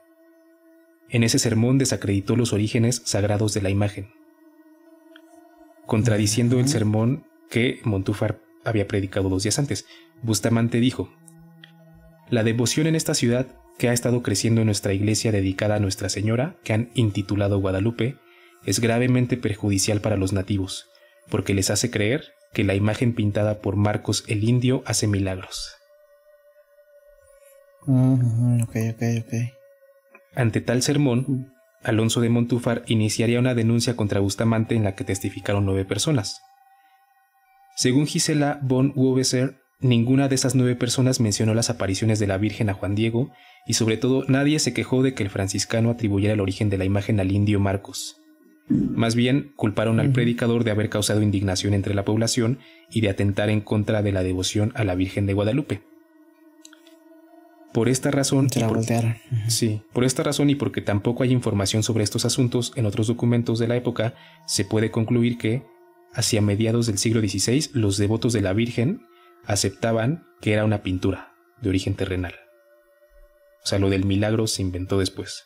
En ese sermón desacreditó los orígenes sagrados de la imagen, contradiciendo el sermón que Montúfar había predicado 2 días antes. Bustamante dijo: la devoción en esta ciudad, que ha estado creciendo en nuestra iglesia dedicada a Nuestra Señora, que han intitulado Guadalupe, es gravemente perjudicial para los nativos, porque les hace creer que la imagen pintada por Marcos el Indio hace milagros. Ok. Ante tal sermón, Alonso de Montúfar iniciaría una denuncia contra Bustamante en la que testificaron 9 personas. Según Gisela von Wobeser, ninguna de esas 9 personas mencionó las apariciones de la Virgen a Juan Diego, y sobre todo nadie se quejó de que el franciscano atribuyera el origen de la imagen al indio Marcos. Más bien, culparon al predicador de haber causado indignación entre la población y de atentar en contra de la devoción a la Virgen de Guadalupe. Por esta razón, por esta razón y porque tampoco hay información sobre estos asuntos en otros documentos de la época, se puede concluir que, hacia mediados del siglo XVI, los devotos de la Virgen aceptaban que era una pintura de origen terrenal. O sea, lo del milagro se inventó después.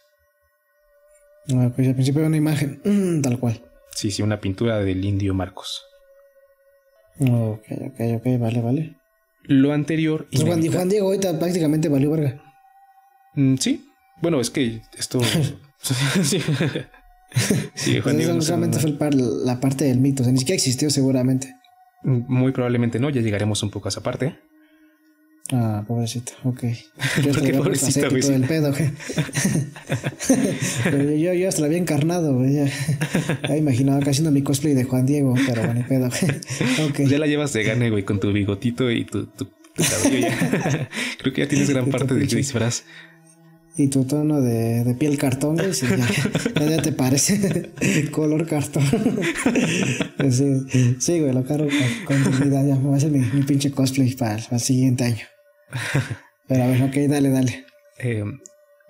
Pues al principio era una imagen, tal cual. Sí, una pintura del indio Marcos. Ok, vale. Lo anterior... Pues Juan Diego ahorita prácticamente valió verga. Sí, bueno, es que esto... sí, Juan Diego solamente fue la parte del mito, o sea, ni siquiera existió seguramente. Muy probablemente no, ya llegaremos un poco a esa parte. Ah, pobrecito, ok. ¿Por qué pobrecito, güey? Todo el pedo, güey. Pero yo hasta la había encarnado, güey. Ya imaginaba que haciendo mi cosplay de Juan Diego, pero bueno, pedo, güey. Okay. Ya la llevas de gane, güey, con tu bigotito y tu cabello ya. Creo que ya tienes gran parte del disfraz. Y tu tono de piel cartón, güey, sí, ya te parece color cartón. Sí, güey, lo cargo con dignidad. Ya me voy a hacer mi pinche cosplay para el siguiente año. Pero a ver, ok, dale.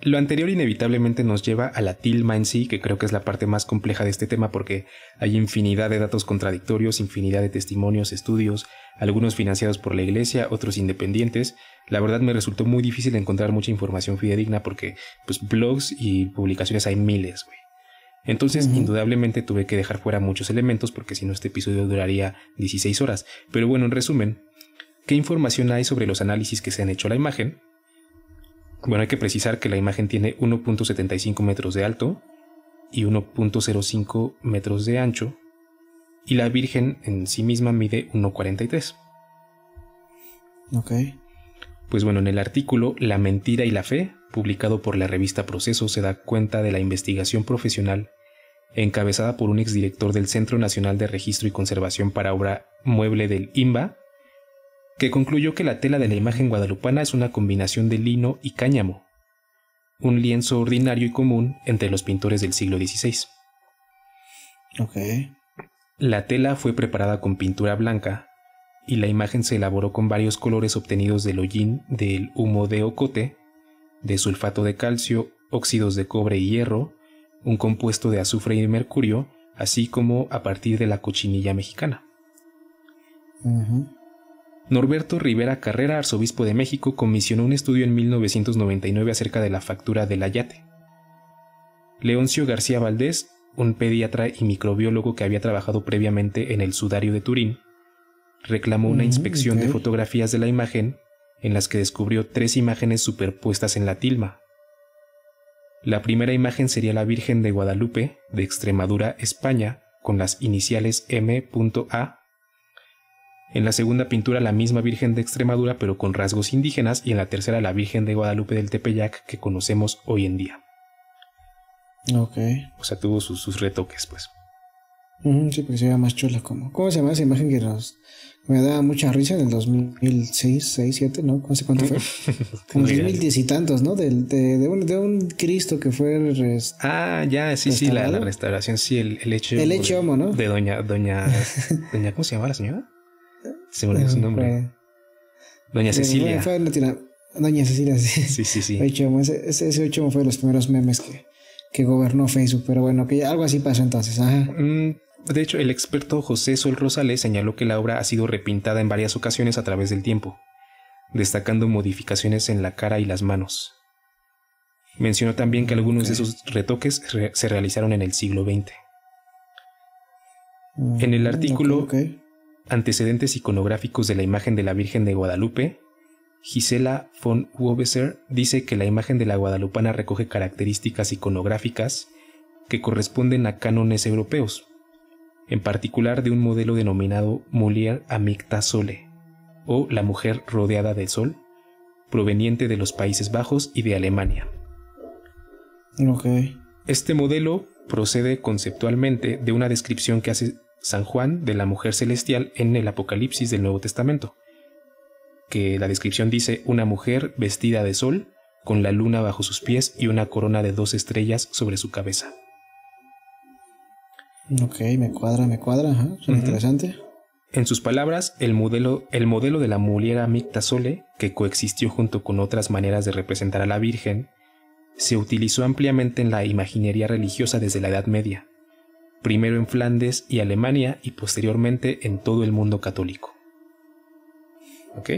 Lo anterior inevitablemente nos lleva a la tilma en sí, que creo que es la parte más compleja de este tema porque hay infinidad de datos contradictorios, infinidad de testimonios, estudios, algunos financiados por la iglesia, otros independientes. La verdad me resultó muy difícil encontrar mucha información fidedigna porque pues blogs y publicaciones hay miles, güey. Entonces, indudablemente tuve que dejar fuera muchos elementos porque si no este episodio duraría 16 horas. Pero bueno, en resumen, ¿qué información hay sobre los análisis que se han hecho a la imagen? Bueno, hay que precisar que la imagen tiene 1.75 metros de alto y 1.05 metros de ancho y la Virgen en sí misma mide 1.43. Ok. Pues bueno, en el artículo La mentira y la fe, publicado por la revista Proceso, se da cuenta de la investigación profesional encabezada por un exdirector del Centro Nacional de Registro y Conservación para Obra Mueble del INBA, que concluyó que la tela de la imagen guadalupana es una combinación de lino y cáñamo, un lienzo ordinario y común entre los pintores del siglo XVI. Ok. La tela fue preparada con pintura blanca y la imagen se elaboró con varios colores obtenidos del hollín del humo de ocote, de sulfato de calcio, óxidos de cobre y hierro, un compuesto de azufre y mercurio, así como a partir de la cochinilla mexicana. Norberto Rivera Carrera, arzobispo de México, comisionó un estudio en 1999 acerca de la factura del ayate. Leoncio García Valdés, un pediatra y microbiólogo que había trabajado previamente en el sudario de Turín, reclamó una inspección de fotografías de la imagen en las que descubrió 3 imágenes superpuestas en la tilma. La primera imagen sería la Virgen de Guadalupe, de Extremadura, España, con las iniciales M.A. En la segunda pintura la misma Virgen de Extremadura pero con rasgos indígenas y en la tercera la Virgen de Guadalupe del Tepeyac que conocemos hoy en día. Ok. O sea, tuvo sus retoques, pues. Sí, porque se veía más chula. ¿Cómo se llama esa imagen que me daba mucha risa en el 2006, 6, 7, ¿no? No sé cuánto fue. Como 2010 y tantos, ¿no? De un Cristo que fue... sí, la restauración, sí, el hecho... El hecho homo, ¿no? De doña, ¿cómo se llama la señora? Se me olvidó su nombre. Doña Cecilia. Doña Cecilia, sí. Sí. Ese hecho homo fue de los primeros memes que gobernó Facebook, pero bueno, que algo así pasó entonces. Ajá. De hecho, el experto José Sol Rosales señaló que la obra ha sido repintada en varias ocasiones a través del tiempo, destacando modificaciones en la cara y las manos. Mencionó también que algunos de esos retoques se realizaron en el siglo XX. En el artículo Antecedentes iconográficos de la imagen de la Virgen de Guadalupe, Gisela von Wobeser dice que la imagen de la guadalupana recoge características iconográficas que corresponden a cánones europeos, en particular de un modelo denominado Mulier Amicta Sole, o la mujer rodeada del sol, proveniente de los Países Bajos y de Alemania. Este modelo procede conceptualmente de una descripción que hace San Juan de la mujer celestial en el Apocalipsis del Nuevo Testamento, que la descripción dice una mujer vestida de sol, con la luna bajo sus pies y una corona de 2 estrellas sobre su cabeza. Me cuadra, ajá, interesante. En sus palabras, el modelo de la Mulier Amicta Sole, que coexistió junto con otras maneras de representar a la Virgen, se utilizó ampliamente en la imaginería religiosa desde la Edad Media, primero en Flandes y Alemania y posteriormente en todo el mundo católico. ¿Ok?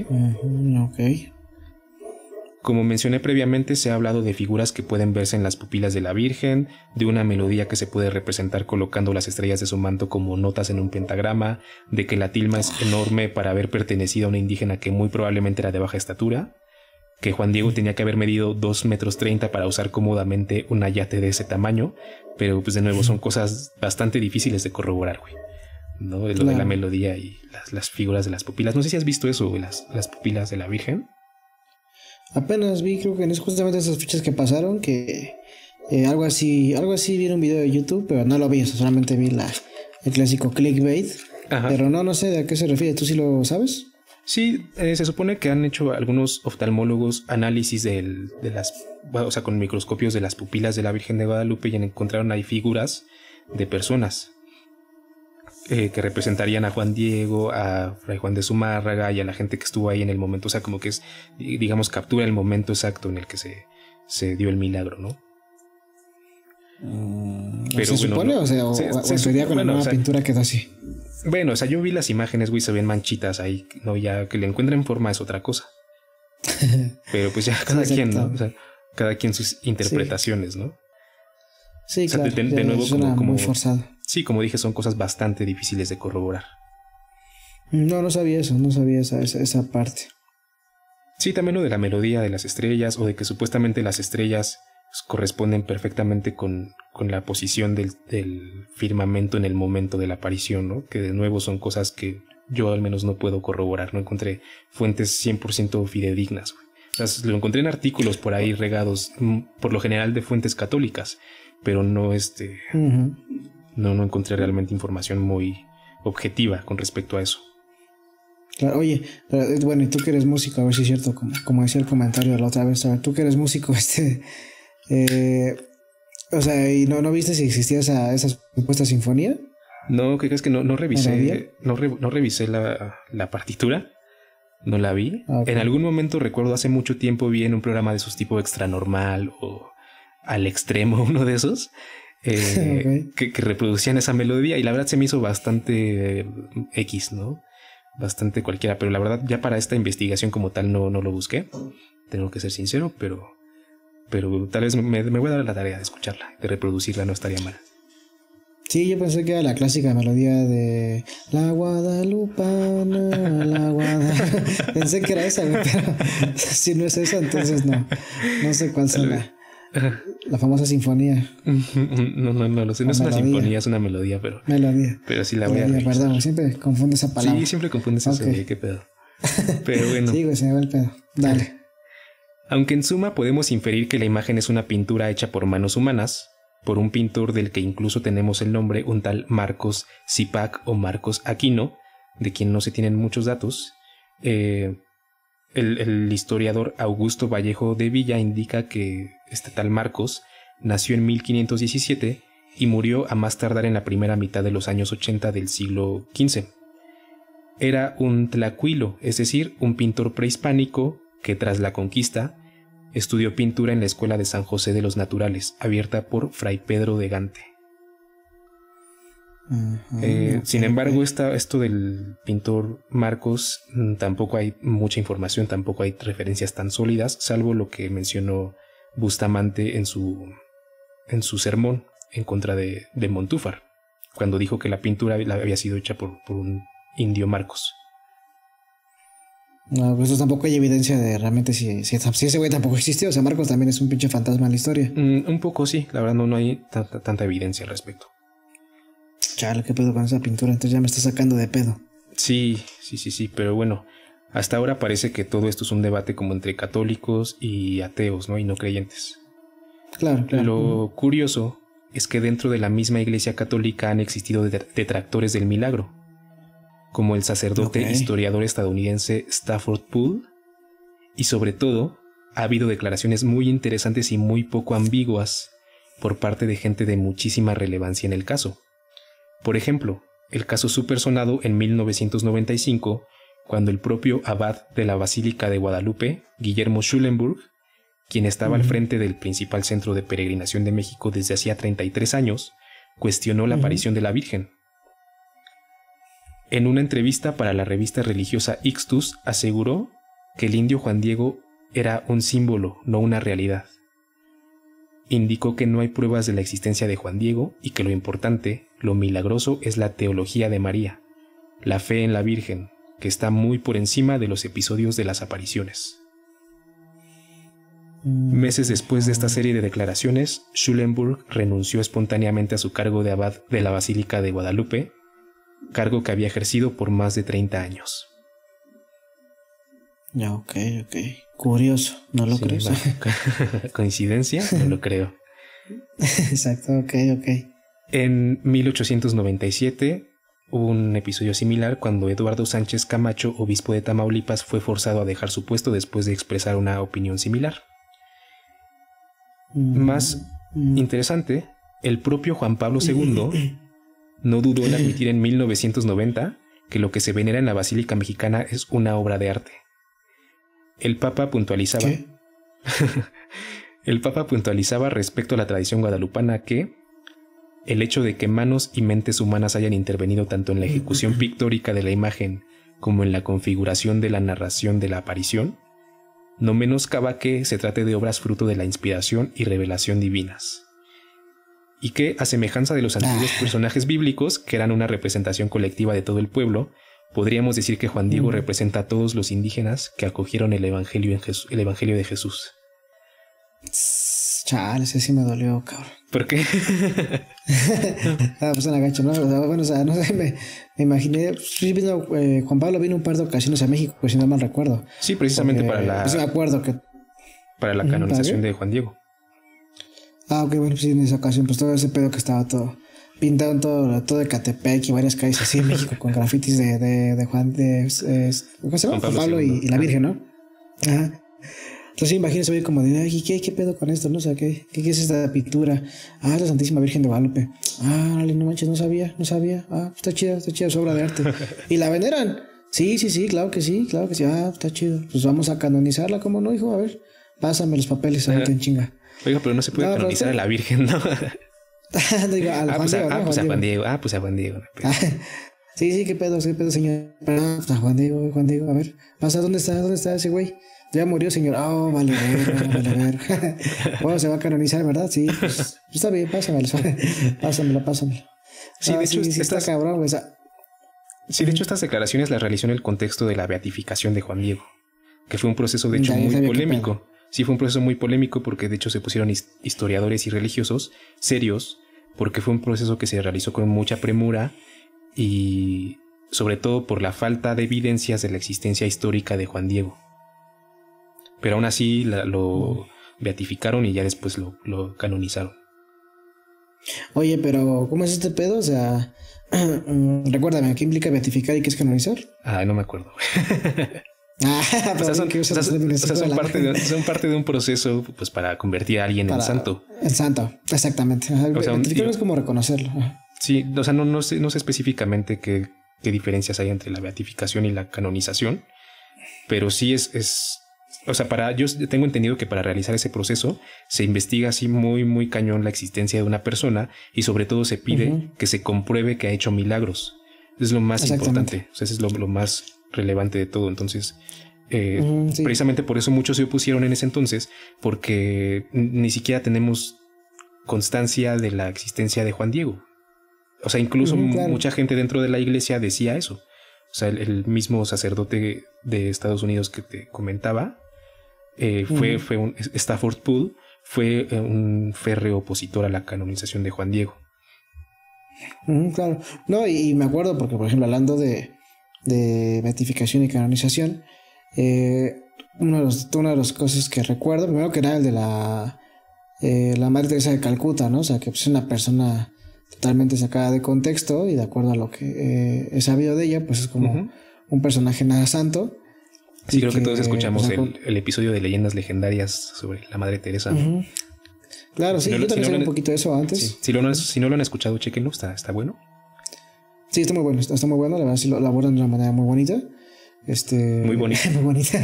Como mencioné previamente, se ha hablado de figuras que pueden verse en las pupilas de la Virgen, de una melodía que se puede representar colocando las estrellas de su manto como notas en un pentagrama, de que la tilma es enorme para haber pertenecido a una indígena que muy probablemente era de baja estatura, que Juan Diego tenía que haber medido 2,30 metros para usar cómodamente un ayate de ese tamaño, pero pues de nuevo son cosas bastante difíciles de corroborar, güey. ¿No? Lo de la melodía y las figuras de las pupilas. No sé si has visto eso, güey, las pupilas de la Virgen. Apenas vi, creo que en justamente esas fechas que pasaron, que algo así vi en un video de YouTube, pero no lo vi, solamente vi el clásico clickbait. Ajá. Pero no sé de a qué se refiere. ¿Tú sí lo sabes? Sí, se supone que han hecho algunos oftalmólogos análisis con microscopios de las pupilas de la Virgen de Guadalupe y encontraron ahí figuras de personas que representarían a Juan Diego, a Fray Juan de Zumárraga y a la gente que estuvo ahí en el momento. O sea, como que es, digamos, captura el momento exacto en el que se dio el milagro, ¿no? Pero ¿se supone? No, o sería con la nueva pintura quedó así. Bueno, o sea, yo vi las imágenes, güey, se ven manchitas ahí, ¿no? Ya que le encuentren forma es otra cosa. Pero pues ya cada quien, ¿no? O sea, cada quien sus interpretaciones, ¿no? Sí, o sea, claro. De nuevo, como muy forzado. Sí, como dije, son cosas bastante difíciles de corroborar. No sabía eso, no sabía esa parte. Sí, también lo de la melodía de las estrellas, o de que supuestamente las estrellas corresponden perfectamente con la posición del firmamento en el momento de la aparición, ¿no? Que de nuevo son cosas que yo al menos no puedo corroborar, no encontré fuentes 100% fidedignas. O sea, lo encontré en artículos por ahí regados, por lo general de fuentes católicas, pero no no encontré realmente información muy objetiva con respecto a eso. Claro, oye, pero, bueno, y tú que eres músico, a ver si es cierto, como decía el comentario la otra vez, a ver, tú que eres músico, o sea, ¿y no viste si existía esa supuesta sinfonía? No, ¿qué crees que no revisé? No revisé la partitura, no la vi. Okay. En algún momento recuerdo hace mucho tiempo vi en un programa de esos tipo Extra Normal o Al Extremo, uno de esos, okay, que reproducían esa melodía y la verdad se me hizo bastante X, ¿no? Bastante cualquiera, pero la verdad ya para esta investigación como tal no lo busqué, tengo que ser sincero, pero tal vez me voy a dar la tarea de escucharla, de reproducirla, no estaría mal. Sí, yo pensé que era la clásica melodía de La Guadalupana, la Guadalupana. Pensé que era esa, pero si no es esa, entonces no sé cuál será la famosa sinfonía. No lo sé, no es una sinfonía, es una melodía, pero sí la voy a revisar. Perdón, siempre confunde esa palabra. Sí, siempre confundes eso, qué pedo. Pero bueno. Sí, güey, se me va el pedo. Dale. Aunque en suma podemos inferir que la imagen es una pintura hecha por manos humanas, por un pintor del que incluso tenemos el nombre, un tal Marcos Zipac o Marcos Aquino, de quien no se tienen muchos datos, el historiador Augusto Vallejo de Villa indica que este tal Marcos nació en 1517 y murió a más tardar en la primera mitad de los años 80 del siglo XV. Era un tlacuilo, es decir, un pintor prehispánico que tras la conquista estudió pintura en la Escuela de San José de los Naturales, abierta por Fray Pedro de Gante. Sin embargo, esto del pintor Marcos, tampoco hay mucha información, tampoco hay referencias tan sólidas, salvo lo que mencionó Bustamante en su sermón en contra de Montúfar, cuando dijo que la pintura había sido hecha por un indio Marcos. No, pues tampoco hay evidencia de realmente si ese güey tampoco existió. O sea, Marcos también es un pinche fantasma en la historia. Un poco sí, la verdad no hay tanta evidencia al respecto. Chale, qué pedo con esa pintura, entonces ya me está sacando de pedo. Sí, pero bueno, hasta ahora parece que todo esto es un debate como entre católicos y ateos, ¿no? Y no creyentes. Claro. Lo curioso es que dentro de la misma iglesia católica han existido detractores del milagro, como el sacerdote historiador estadounidense Stafford Poole, y sobre todo ha habido declaraciones muy interesantes y muy poco ambiguas por parte de gente de muchísima relevancia en el caso. Por ejemplo, el caso súper sonado en 1995, cuando el propio abad de la Basílica de Guadalupe, Guillermo Schulenburg, quien estaba al frente del principal centro de peregrinación de México desde hacía 33 años, cuestionó la aparición de la Virgen. En una entrevista para la revista religiosa Ixtus, aseguró que el indio Juan Diego era un símbolo, no una realidad. Indicó que no hay pruebas de la existencia de Juan Diego y que lo importante, lo milagroso, es la teología de María, la fe en la Virgen, que está muy por encima de los episodios de las apariciones. Meses después de esta serie de declaraciones, Schulenburg renunció espontáneamente a su cargo de abad de la Basílica de Guadalupe, cargo que había ejercido por más de 30 años. Ya, ok. Curioso, no lo creo. ¿Coincidencia? No lo creo. Exacto, ok. En 1897 hubo un episodio similar cuando Eduardo Sánchez Camacho, obispo de Tamaulipas, fue forzado a dejar su puesto después de expresar una opinión similar. Más interesante, el propio Juan Pablo II no dudó en admitir en 1990 que lo que se venera en la Basílica Mexicana es una obra de arte. El Papa puntualizaba respecto a la tradición guadalupana que el hecho de que manos y mentes humanas hayan intervenido tanto en la ejecución pictórica de la imagen como en la configuración de la narración de la aparición no menoscaba que se trate de obras fruto de la inspiración y revelación divinas, y que, a semejanza de los antiguos personajes bíblicos, que eran una representación colectiva de todo el pueblo, podríamos decir que Juan Diego representa a todos los indígenas que acogieron el evangelio de Jesús. Chale, ese sí me dolió, cabrón. ¿Por qué? Pues en agacho, ¿no? No sé, me imaginé. Sí, Juan Pablo vino un par de ocasiones a México, pues si no mal recuerdo. Sí, precisamente porque, pues me acuerdo que para la canonización de Juan Diego. Ok, bueno, pues sí, en esa ocasión, pues todo ese pedo que estaba todo pintado todo de Catepec y varias calles así en México con grafitis de Juan, ¿cómo se llama? Juan Pablo y la Virgen, ¿no? Ajá. Entonces imagínense oye como de, ¿qué pedo con esto? No sé, ¿qué es esta pintura? Ah, es la Santísima Virgen de Guadalupe. Ah, no manches, no sabía. Ah, está chida, es obra de arte. ¿Y la veneran? Sí, claro que sí. Ah, está chido. Pues vamos a canonizarla, ¿cómo no, hijo? A ver, pásame los papeles ahorita en chinga. Oiga, pero no se puede canonizar a la Virgen, ¿no? Digo, a Juan Diego. Sí, qué pedo, señor. A Juan Diego, a ver, pasa, ¿dónde está ese güey? Ya murió, señor. Oh, vale ver. Bueno, se va a canonizar, ¿verdad? Sí, pues está bien, pásamelo. Sí, de hecho, está cabrón, güey. Sí, de hecho, estas declaraciones las realizó en el contexto de la beatificación de Juan Diego, que fue un proceso, de hecho, muy polémico. Sí, fue un proceso muy polémico porque, de hecho, se pusieron historiadores y religiosos serios, porque fue un proceso que se realizó con mucha premura y, sobre todo, por la falta de evidencias de la existencia histórica de Juan Diego. Pero aún así lo beatificaron y ya después lo canonizaron. Oye, pero ¿cómo es este pedo? O sea, recuérdame, ¿qué implica beatificar y qué es canonizar? No me acuerdo. Son parte de un proceso pues para convertir a alguien en santo. En santo, exactamente. Beatificar es como reconocerlo. Sí, o sea, no sé específicamente qué diferencias hay entre la beatificación y la canonización, pero sí es O sea, yo tengo entendido que para realizar ese proceso se investiga así muy, muy cañón la existencia de una persona y sobre todo se pide que se compruebe que ha hecho milagros. Es lo más importante. O sea, eso es lo más relevante de todo. Entonces, sí. Precisamente por eso muchos se opusieron en ese entonces, porque ni siquiera tenemos constancia de la existencia de Juan Diego. O sea, incluso claro. Mucha gente dentro de la iglesia decía eso. O sea, el mismo sacerdote de Estados Unidos que te comentaba, fue un Stafford Poole, fue un férreo opositor a la canonización de Juan Diego. Claro. No, y me acuerdo porque, por ejemplo, hablando de beatificación y canonización, una de las cosas que recuerdo, primero que era el de la Madre Teresa de Calcuta, ¿no? O sea, que pues, es una persona totalmente sacada de contexto y de acuerdo a lo que he sabido de ella, pues es como un personaje nada santo. Sí, creo que todos escuchamos el episodio de Leyendas Legendarias sobre la Madre Teresa. Claro, sí, yo también sabía un poquito de eso antes. Sí. Si no lo han escuchado, chequenlo, está bueno. Sí, está muy bueno, la verdad sí lo abordan de una manera muy bonita. Muy bonita. Muy bonita.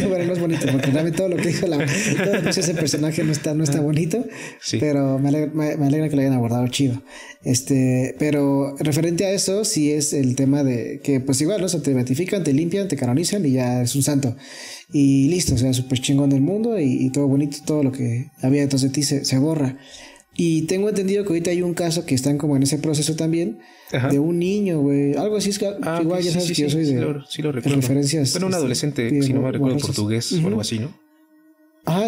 Bueno, no es bonito, porque realmente todo lo que dijo todo lo que hizo ese personaje no está bonito. Sí. Pero me alegra que lo hayan abordado chido. Pero referente a eso, sí es el tema de que, pues igual, ¿no? O sea, te beatifican, te limpian, te canonizan y ya es un santo. Y listo, o sea, súper chingón del mundo y todo bonito, todo lo que había detrás de ti se borra. Y tengo entendido que ahorita hay un caso que están como en ese proceso también. Ajá. De un niño, güey. Algo así es que igual ya sabes que yo soy sí lo recuerdo. Referencias. Bueno, un adolescente, si no me recuerdo, portugués o algo así, ¿no?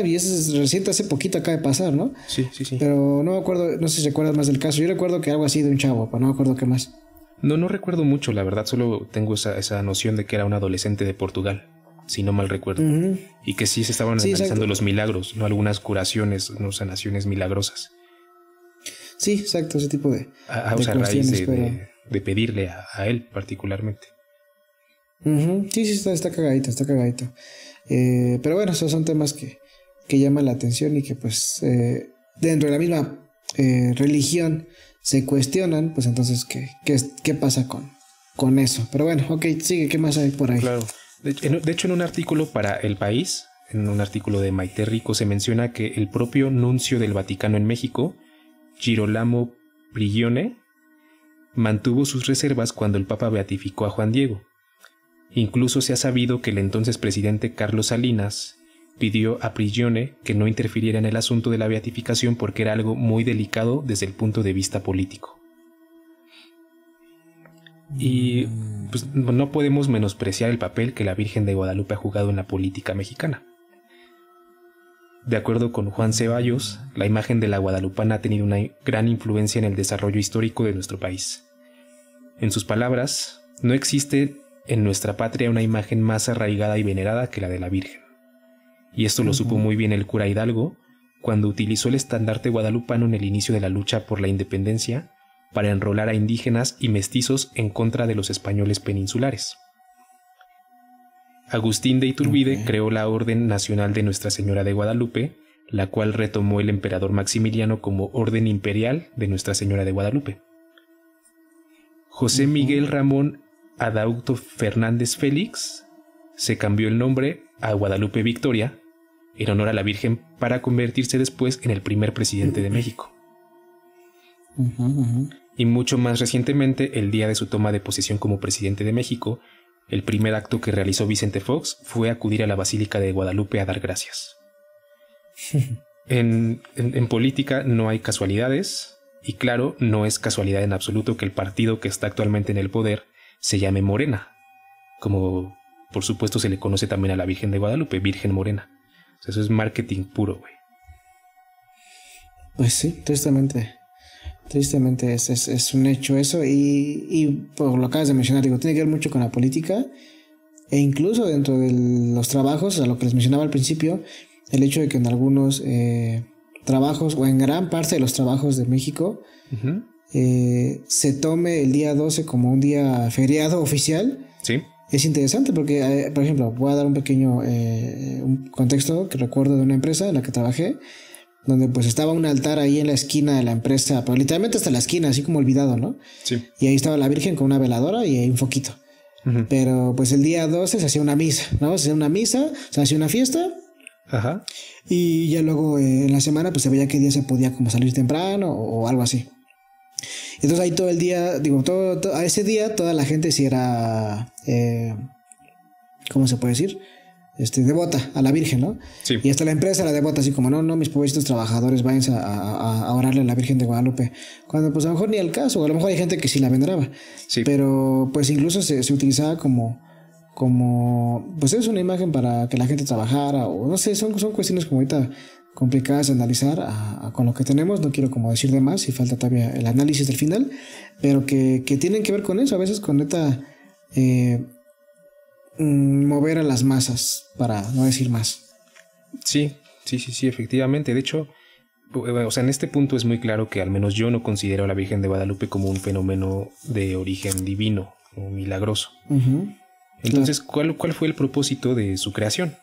Y eso es reciente, hace poquito acaba de pasar, ¿no? Sí. Pero no me acuerdo, no sé si recuerdas más del caso. Yo recuerdo que algo así de un chavo, pero no me acuerdo qué más. No recuerdo mucho, la verdad. Solo tengo esa noción de que era un adolescente de Portugal, si no mal recuerdo. Y que sí se estaban analizando los milagros, no algunas curaciones, no sanaciones milagrosas. Sí, exacto, ese tipo de o sea, a raíz de pedirle a él particularmente. Sí, está cagadito. Pero bueno, esos son temas que llaman la atención y que pues dentro de la misma religión se cuestionan, pues entonces ¿qué pasa con eso? Pero bueno, ok, sigue, ¿qué más hay por ahí? Claro, de hecho en un artículo para El País, en un artículo de Maite Rico, se menciona que el propio nuncio del Vaticano en México, Girolamo Prigione, mantuvo sus reservas cuando el Papa beatificó a Juan Diego. Incluso se ha sabido que el entonces presidente Carlos Salinas pidió a Prigione que no interfiriera en el asunto de la beatificación porque era algo muy delicado desde el punto de vista político. Y pues, no podemos menospreciar el papel que la Virgen de Guadalupe ha jugado en la política mexicana. De acuerdo con Juan Ceballos, la imagen de la guadalupana ha tenido una gran influencia en el desarrollo histórico de nuestro país. En sus palabras, no existe en nuestra patria una imagen más arraigada y venerada que la de la Virgen. Y esto lo supo muy bien el cura Hidalgo cuando utilizó el estandarte guadalupano en el inicio de la lucha por la independencia para enrolar a indígenas y mestizos en contra de los españoles peninsulares. Agustín de Iturbide creó la Orden Nacional de Nuestra Señora de Guadalupe, la cual retomó el emperador Maximiliano como Orden Imperial de Nuestra Señora de Guadalupe. José Miguel Ramón Adauto Fernández Félix se cambió el nombre a Guadalupe Victoria en honor a la Virgen para convertirse después en el primer presidente de México. Y mucho más recientemente, el día de su toma de posesión como presidente de México, el primer acto que realizó Vicente Fox fue acudir a la Basílica de Guadalupe a dar gracias. En política no hay casualidades, y claro, no es casualidad en absoluto que el partido que está actualmente en el poder se llame Morena, como por supuesto se le conoce también a la Virgen de Guadalupe, Virgen Morena. O sea, eso es marketing puro, güey. Pues sí, tristemente es un hecho eso y por lo acabas de mencionar, digo, tiene que ver mucho con la política e incluso dentro de los trabajos, a lo que les mencionaba al principio, el hecho de que en algunos trabajos o en gran parte de los trabajos de México se tome el día 12 como un día feriado oficial. Sí. Es interesante porque, por ejemplo, voy a dar un pequeño un contexto que recuerdo de una empresa en la que trabajé, donde pues estaba un altar ahí en la esquina de la empresa, pero literalmente hasta la esquina, así como olvidado, ¿no? Sí. Y ahí estaba la Virgen con una veladora y ahí un foquito. Pero pues el día 12 se hacía una misa, ¿no? Se hacía una misa, se hacía una fiesta. Ajá. Y ya luego en la semana pues se veía qué día se podía como salir temprano o algo así. Entonces ahí todo el día, digo, a ese día toda la gente sí era, ¿cómo se puede decir? Devota a la Virgen, ¿no? Sí. Y hasta la empresa era devota, así como, no, mis pobrecitos trabajadores, váyanse a orarle a la Virgen de Guadalupe. Cuando pues a lo mejor ni al caso, a lo mejor hay gente que sí la veneraba. Sí. Pero pues incluso se utilizaba como, pues es una imagen para que la gente trabajara, o no sé, son cuestiones como ahorita complicadas de analizar con lo que tenemos. No quiero como decir de más y falta todavía el análisis del final, pero que tienen que ver con eso, a veces con neta mover a las masas, para no decir más. Sí, efectivamente. De hecho, o sea, en este punto es muy claro que al menos yo no considero a la Virgen de Guadalupe como un fenómeno de origen divino o milagroso. Entonces, claro. ¿cuál fue el propósito de su creación?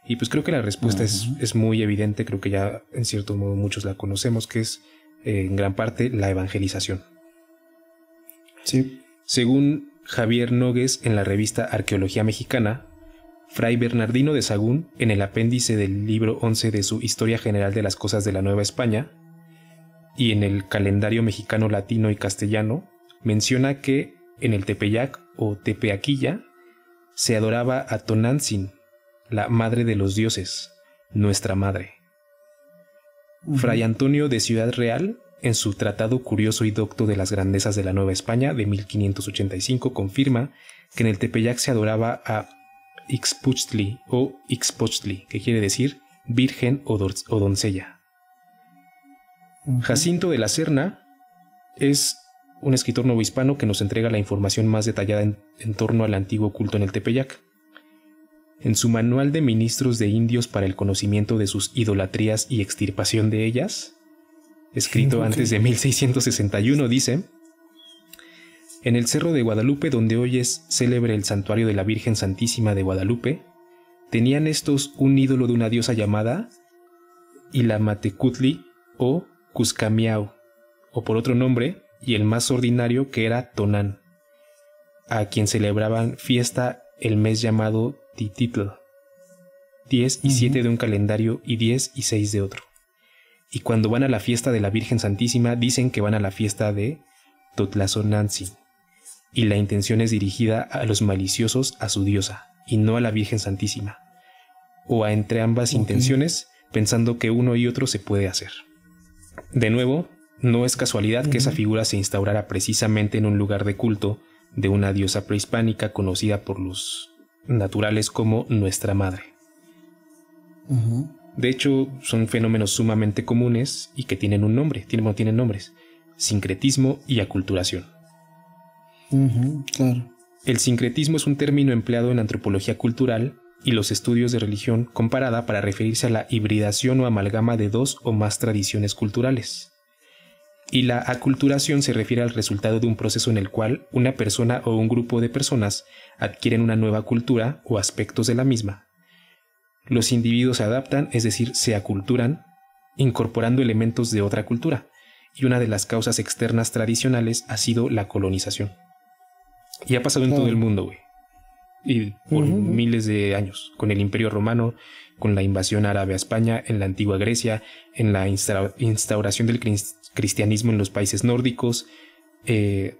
Y pues creo que la respuesta es muy evidente, creo que ya en cierto modo muchos la conocemos, que es en gran parte la evangelización. Sí. Según Javier Nogues en la revista Arqueología Mexicana, Fray Bernardino de Sahagún, en el apéndice del libro 11 de su Historia General de las Cosas de la Nueva España, y en el calendario mexicano latino y castellano, menciona que en el Tepeyac o Tepeaquilla se adoraba a Tonantzin, la madre de los dioses, nuestra madre. Fray Antonio de Ciudad Real, en su Tratado Curioso y Docto de las Grandezas de la Nueva España de 1585, confirma que en el Tepeyac se adoraba a Ixpuchtli o Ixpochtli, que quiere decir virgen o doncella. Jacinto de la Serna es un escritor novohispano que nos entrega la información más detallada en torno al antiguo culto en el Tepeyac. En su Manual de Ministros de Indios para el conocimiento de sus idolatrías y extirpación de ellas, escrito antes de 1661, dice: en el Cerro de Guadalupe, donde hoy es célebre el santuario de la Virgen Santísima de Guadalupe, tenían estos un ídolo de una diosa llamada Ilamatecutli o Cuscamiao, o por otro nombre, y el más ordinario, que era Tonán, a quien celebraban fiesta el mes llamado Tititl, 10 y 7 de un calendario y 10 y 6 de otro. Y cuando van a la fiesta de la Virgen Santísima, dicen que van a la fiesta de Totlazonantzin, y la intención es dirigida a los maliciosos a su diosa, y no a la Virgen Santísima, o a entre ambas intenciones, pensando que uno y otro se puede hacer. De nuevo, no es casualidad que esa figura se instaurara precisamente en un lugar de culto de una diosa prehispánica conocida por los naturales como nuestra madre. De hecho, son fenómenos sumamente comunes y que tienen un nombre, tienen nombres: sincretismo y aculturación. Claro. El sincretismo es un término empleado en antropología cultural y los estudios de religión comparada para referirse a la hibridación o amalgama de dos o más tradiciones culturales. Y la aculturación se refiere al resultado de un proceso en el cual una persona o un grupo de personas adquieren una nueva cultura o aspectos de la misma. Los individuos se adaptan, es decir, se aculturan, incorporando elementos de otra cultura, y una de las causas externas tradicionales ha sido la colonización. Y ha pasado en todo el mundo, güey. Y por miles de años, con el Imperio Romano, con la invasión árabe a España, en la antigua Grecia, en la instauración del cristianismo en los países nórdicos. De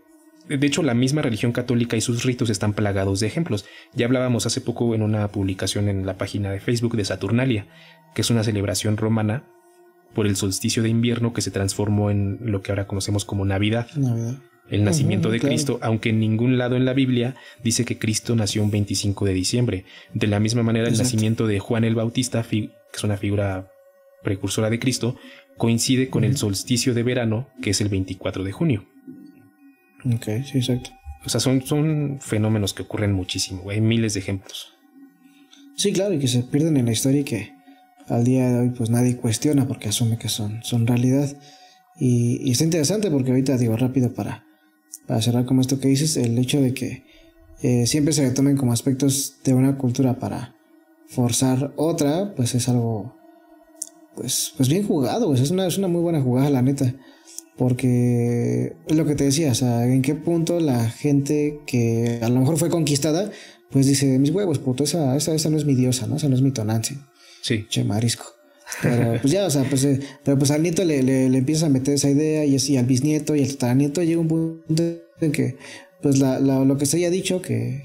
hecho, la misma religión católica y sus ritos están plagados de ejemplos. Ya hablábamos hace poco en una publicación en la página de Facebook de Saturnalia, que es una celebración romana por el solsticio de invierno que se transformó en lo que ahora conocemos como Navidad. El nacimiento de Cristo, aunque en ningún lado en la Biblia dice que Cristo nació un 25 de diciembre. De la misma manera, el nacimiento de Juan el Bautista, que es una figura precursora de Cristo, coincide con el solsticio de verano, que es el 24 de junio. Ok, sí, exacto. O sea, son fenómenos que ocurren muchísimo, hay miles de ejemplos. Sí, claro, y que se pierden en la historia y que al día de hoy pues nadie cuestiona porque asume que son realidad. Y está interesante porque ahorita digo rápido para cerrar como esto que dices, el hecho de que siempre se tomen como aspectos de una cultura para forzar otra, pues es algo pues bien jugado, pues es una muy buena jugada, la neta. porque es lo que te decía, o sea, en qué punto la gente que a lo mejor fue conquistada, pues dice, mis huevos, puto, esa no es mi diosa, ¿no? Esa no es mi Tonantzin. Sí. Che, marisco. Pero pues ya, o sea, pero pues al nieto le empiezas a meter esa idea y así al bisnieto y al tataranieto llega un punto en que pues lo que se haya dicho que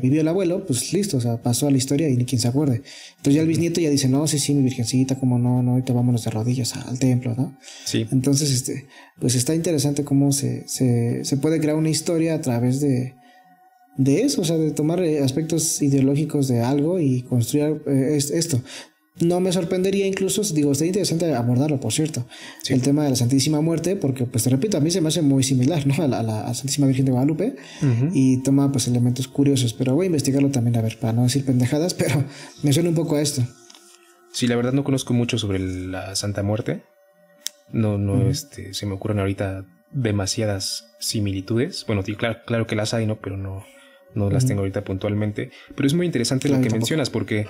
vivió el abuelo, pues listo, o sea, pasó a la historia y ni quien se acuerde. Entonces ya el bisnieto ya dice, no, sí, mi virgencita, como no, ahorita vámonos de rodillas al templo, ¿no? Sí. Entonces, pues está interesante cómo se puede crear una historia a través de eso, o sea, de tomar aspectos ideológicos de algo y construir esto. No me sorprendería incluso, digo, está interesante abordarlo, por cierto, el tema de la Santísima Muerte, porque, pues te repito, a mí se me hace muy similar, ¿no? A la Santísima Virgen de Guadalupe, y toma, pues, elementos curiosos, pero voy a investigarlo también, a ver, para no decir pendejadas, pero me suena un poco a esto. Sí, la verdad no conozco mucho sobre la Santa Muerte. No, se me ocurren ahorita demasiadas similitudes. Bueno, claro que las hay, ¿no? Pero no las tengo ahorita puntualmente. Pero es muy interesante lo que mencionas, porque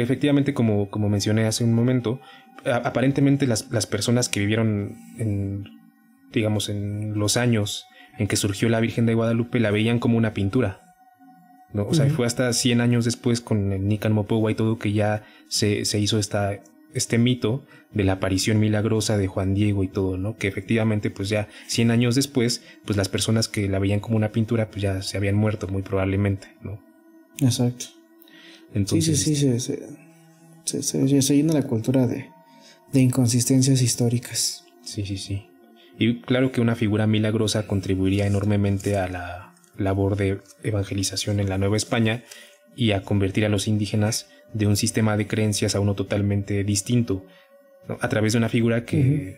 efectivamente, como mencioné hace un momento, aparentemente las personas que vivieron en los años en que surgió la Virgen de Guadalupe la veían como una pintura, ¿no? O sea, fue hasta 100 años después con el Nican Mopowa y todo que ya se hizo este mito de la aparición milagrosa de Juan Diego y todo, ¿no? Que efectivamente, pues ya 100 años después, pues las personas que la veían como una pintura, pues ya se habían muerto muy probablemente, ¿no? Exacto. Entonces, sí, se llena la cultura de inconsistencias históricas. Sí. Y claro que una figura milagrosa contribuiría enormemente a la labor de evangelización en la Nueva España y a convertir a los indígenas de un sistema de creencias a uno totalmente distinto, ¿no? A través de una figura que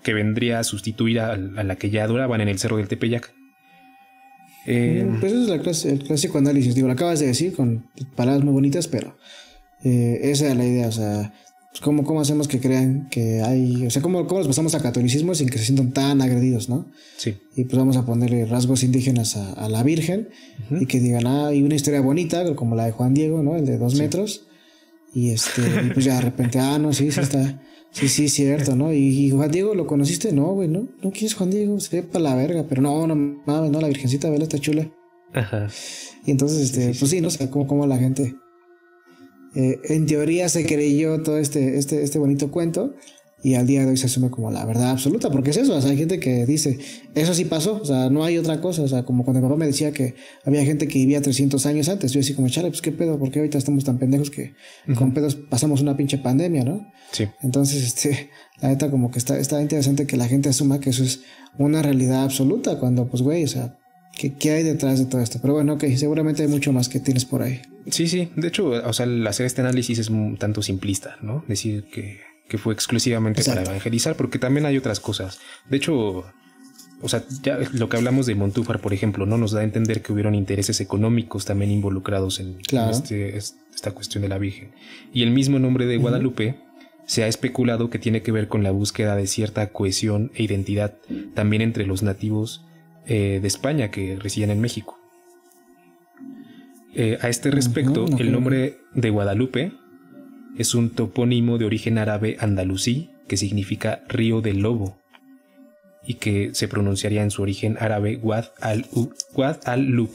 vendría a sustituir a la que ya adoraban en el Cerro del Tepeyac. Pues eso es el clásico análisis. Digo, lo acabas de decir con palabras muy bonitas, pero esa es la idea. O sea, pues ¿cómo hacemos que crean que hay? O sea, ¿cómo los pasamos a catolicismo sin que se sientan tan agredidos, ¿no? Sí. Y pues vamos a ponerle rasgos indígenas a la Virgen y que digan, hay una historia bonita, como la de Juan Diego, ¿no? El de 2 metros. Y y pues ya de repente, no, sí está. Sí, cierto, ¿no? ¿Y Juan Diego lo conociste? No, güey, ¿no? ¿Quién es Juan Diego? Se ve para la verga, pero no, la Virgencita, vela, está chula. Ajá. Y entonces, pues sí, ¿no? O sea, como la gente en teoría se creyó todo este bonito cuento y al día de hoy se asume como la verdad absoluta, porque es eso, o sea, hay gente que dice, eso sí pasó, o sea, no hay otra cosa, o sea, como cuando mi papá me decía que había gente que vivía 300 años antes, yo decía como, chale, pues qué pedo, porque ahorita estamos tan pendejos que con pedos pasamos una pinche pandemia, ¿no? Sí. Entonces, la neta como que está interesante que la gente asuma que eso es una realidad absoluta, cuando, pues, güey, o sea, ¿qué hay detrás de todo esto? Pero bueno, ok, seguramente hay mucho más que tienes por ahí. Sí, de hecho, o sea, al hacer este análisis es un tanto simplista, ¿no? Decir que fue exclusivamente para evangelizar, porque también hay otras cosas. De hecho, o sea, ya lo que hablamos de Montúfar, por ejemplo, ¿no? Nos da a entender que hubieron intereses económicos también involucrados en esta cuestión de la Virgen. Y el mismo nombre de Guadalupe se ha especulado que tiene que ver con la búsqueda de cierta cohesión e identidad también entre los nativos de España que residían en México. A este respecto, el nombre de Guadalupe es un topónimo de origen árabe andalusí que significa río del lobo y que se pronunciaría en su origen árabe Wad al-Lub.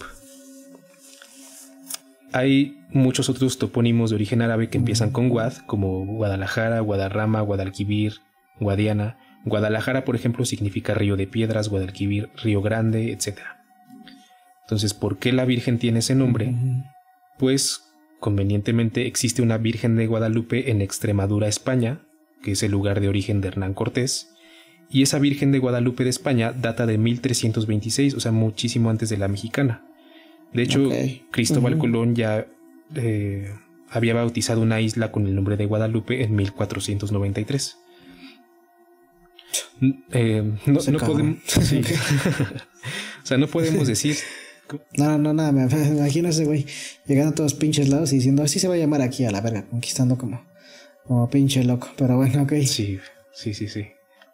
Hay muchos otros topónimos de origen árabe que empiezan con Wad, como Guadalajara, Guadarrama, Guadalquivir, Guadiana. Guadalajara, por ejemplo, significa río de piedras, Guadalquivir, río grande, etc. Entonces, ¿por qué la Virgen tiene ese nombre? Pues convenientemente existe una Virgen de Guadalupe en Extremadura, España, que es el lugar de origen de Hernán Cortés, y esa Virgen de Guadalupe de España data de 1326, o sea, muchísimo antes de la mexicana. De hecho, Cristóbal Colón ya había bautizado una isla con el nombre de Guadalupe en 1493. No podemos... Sí. O sea, no podemos decir... Nada, me imagino ese güey llegando a todos pinches lados y diciendo, así se va a llamar aquí a la verga, conquistando como pinche loco, pero bueno, ok. Sí,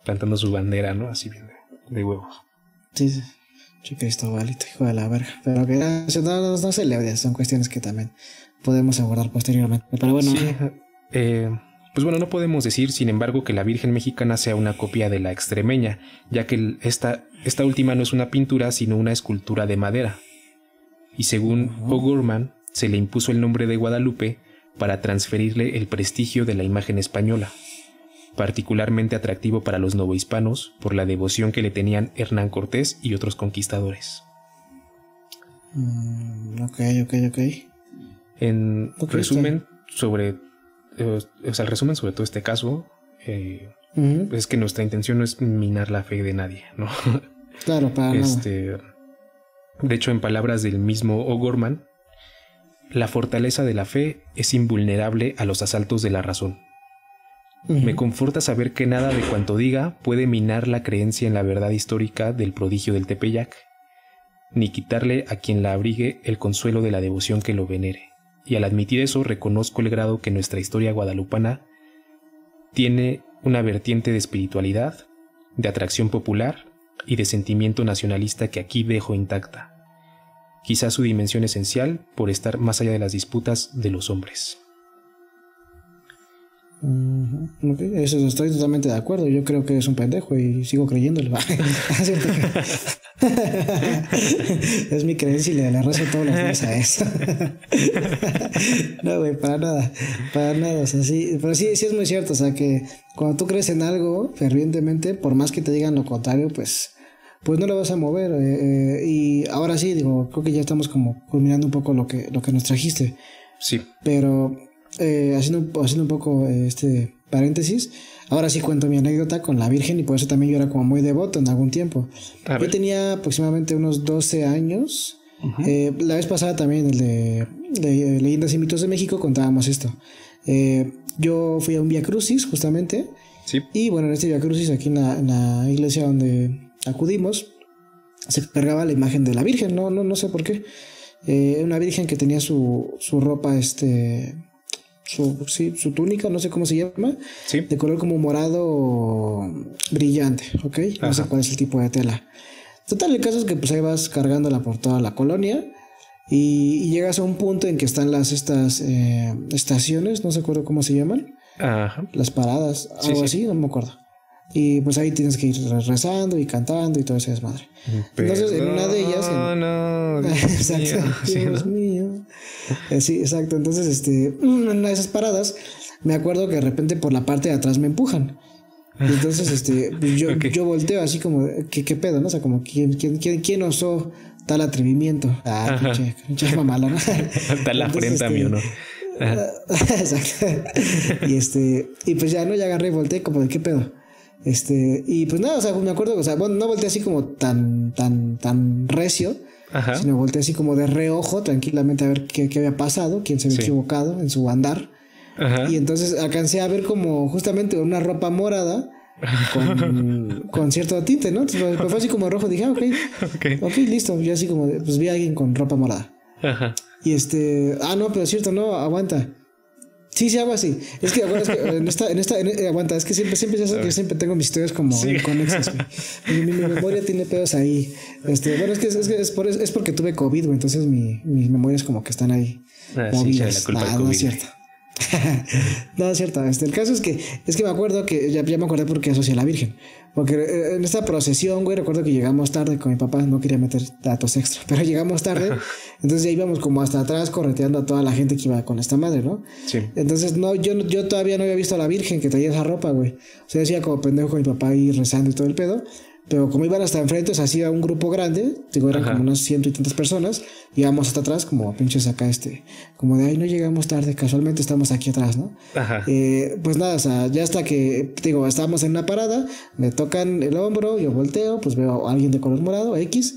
plantando su bandera, ¿no? Así bien de huevos. Sí, Cristobalito, hijo de la verga, pero que no se le odia, son cuestiones que también podemos abordar posteriormente, pero bueno. Sí, Pues bueno, no podemos decir, sin embargo, que la Virgen mexicana sea una copia de la extremeña, ya que esta última no es una pintura, sino una escultura de madera. Y según O'Gorman, se le impuso el nombre de Guadalupe para transferirle el prestigio de la imagen española, particularmente atractivo para los novohispanos por la devoción que le tenían Hernán Cortés y otros conquistadores. Ok. En resumen sobre todo este caso, es que nuestra intención no es minar la fe de nadie, ¿no? Claro, para nada. De hecho, en palabras del mismo O'Gorman, la fortaleza de la fe es invulnerable a los asaltos de la razón. Me conforta saber que nada de cuanto diga puede minar la creencia en la verdad histórica del prodigio del Tepeyac, ni quitarle a quien la abrigue el consuelo de la devoción que lo venere. Y al admitir eso, reconozco el grado que nuestra historia guadalupana tiene una vertiente de espiritualidad, de atracción popular y de sentimiento nacionalista que aquí dejo intacta. Quizás su dimensión esencial por estar más allá de las disputas de los hombres. Eso estoy totalmente de acuerdo. Yo creo que es un pendejo y sigo creyéndolo. Es mi creencia y le rezo todos los días a eso. No, güey, para nada. O sea, sí, pero sí es muy cierto. O sea, que cuando tú crees en algo fervientemente, por más que te digan lo contrario, pues no lo vas a mover. Y ahora sí, digo, creo que ya estamos como culminando un poco lo que nos trajiste. Sí. Pero haciendo un poco paréntesis, ahora sí cuento mi anécdota con la Virgen y por eso también yo era como muy devoto en algún tiempo. Yo tenía aproximadamente unos 12 años. La vez pasada también, el de Leyendas y Mitos de México, contábamos esto. Yo fui a un Vía Crucis justamente. Sí. Y bueno, en este Vía Crucis, aquí en la iglesia donde acudimos, se cargaba la imagen de la Virgen. No sé por qué. Una virgen que tenía su ropa, su túnica, no sé cómo se llama, sí, de color como morado brillante, ¿ok? No sé cuál es el tipo de tela. Total, el caso es que pues ahí vas cargándola por toda la colonia y llegas a un punto en que están estas estaciones, no sé cómo se llaman. Ajá. Las paradas, algo así, no me acuerdo. Y pues ahí tienes que ir rezando y cantando y todo ese desmadre. Entonces, en una de ellas... Exacto. Dios mío. Sí, exacto. Entonces, en una de esas paradas, me acuerdo que de repente por la parte de atrás me empujan. Y entonces, yo volteo así como, ¿qué pedo, no? O sea, como, ¿quién osó tal atrevimiento? Pinche mamala, ¿no? Tal afrenta mío, ¿no? Exacto. Y pues ya agarré y volteé como de, ¿qué pedo? Y pues nada, o sea, me acuerdo, o sea, bueno, no volteé así como tan recio, sino volteé así como de reojo, tranquilamente a ver qué había pasado, quién se había equivocado en su andar. Y entonces alcancé a ver como justamente una ropa morada con cierto tinte, ¿no? Entonces, fue así como rojo, dije, ok, listo. Yo así como, pues vi a alguien con ropa morada. Y no, pero es cierto, no, aguanta. Sí, algo así. Es que aguanta, es que siempre ya sé que siempre tengo mis historias como conexas, güey. Mi memoria tiene pedos ahí. Bueno, es porque tuve COVID, güey, entonces mis memorias como que están ahí movidas. No es cierto. No, es cierto. El caso es que me acuerdo que ya me acordé porque asocié a la Virgen. Porque en esta procesión, güey, recuerdo que llegamos tarde con mi papá. No quería meter datos extra, pero llegamos tarde. Entonces ya íbamos como hasta atrás correteando a toda la gente que iba con esta madre, ¿no? Sí. Entonces yo todavía no había visto a la Virgen que traía esa ropa, güey. O sea, decía como pendejo con mi papá ahí rezando y todo el pedo. Pero como iban hasta enfrente, o sea, hacía un grupo grande, digo, eran como unas 100 y tantas personas, íbamos hasta atrás, como pinches acá, como de, no llegamos tarde, casualmente estamos aquí atrás, ¿no? Pues nada, o sea, ya hasta que, digo, estábamos en una parada, me tocan el hombro, yo volteo, pues veo a alguien de color morado, X,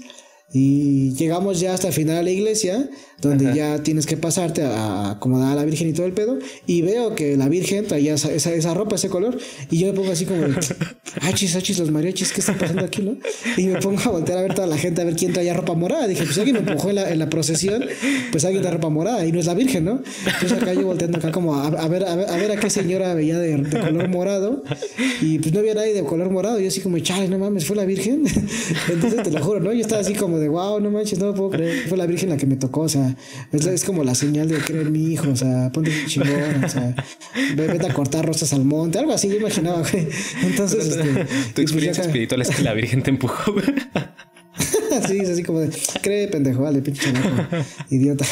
y llegamos ya hasta el final de la iglesia, donde ya tienes que pasarte a acomodar a la Virgen y todo el pedo, y veo que la Virgen traía esa ropa, ese color, y yo me pongo así como, achis, los mariachis, ¿qué está pasando aquí, no? Y me pongo a voltear a ver toda la gente, a ver quién traía ropa morada. Dije, pues alguien me empujó en la procesión, pues alguien trae ropa morada, y no es la Virgen, ¿no? Entonces acá yo volteando acá como a ver a qué señora veía de color morado, y pues no había nadie de color morado, y yo así como, chale, no mames, ¿fue la Virgen? Entonces te lo juro, ¿no? Yo estaba así como como de, wow, no manches, no lo puedo creer. Fue la Virgen la que me tocó, o sea, es como la señal de creer en mi hijo, o sea, ponte chingón, o sea, vete a cortar rosas al monte, algo así, yo imaginaba, güey. Entonces, tu experiencia espiritual es que la Virgen te empujó, güey. Sí, es así como de, cree, pendejo, vale, pinche chamaco, idiota,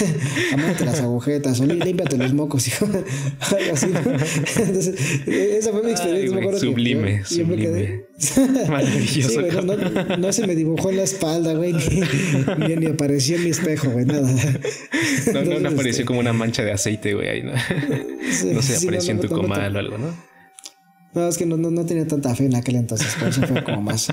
amate las agujetas, o límpiate los mocos, hijo, algo así, ¿no? Entonces, esa fue mi experiencia. Ay, güey, sublime, sublime. Me quedé... Maravilloso. Sí, güey, no se me dibujó en la espalda, güey, ni apareció en mi espejo, güey, nada. Entonces, no apareció como una mancha de aceite, güey, ahí, ¿no? Sí, no se apareció en tu comal o algo, ¿no? No, es que no tenía tanta fe en aquel entonces, por eso fue como más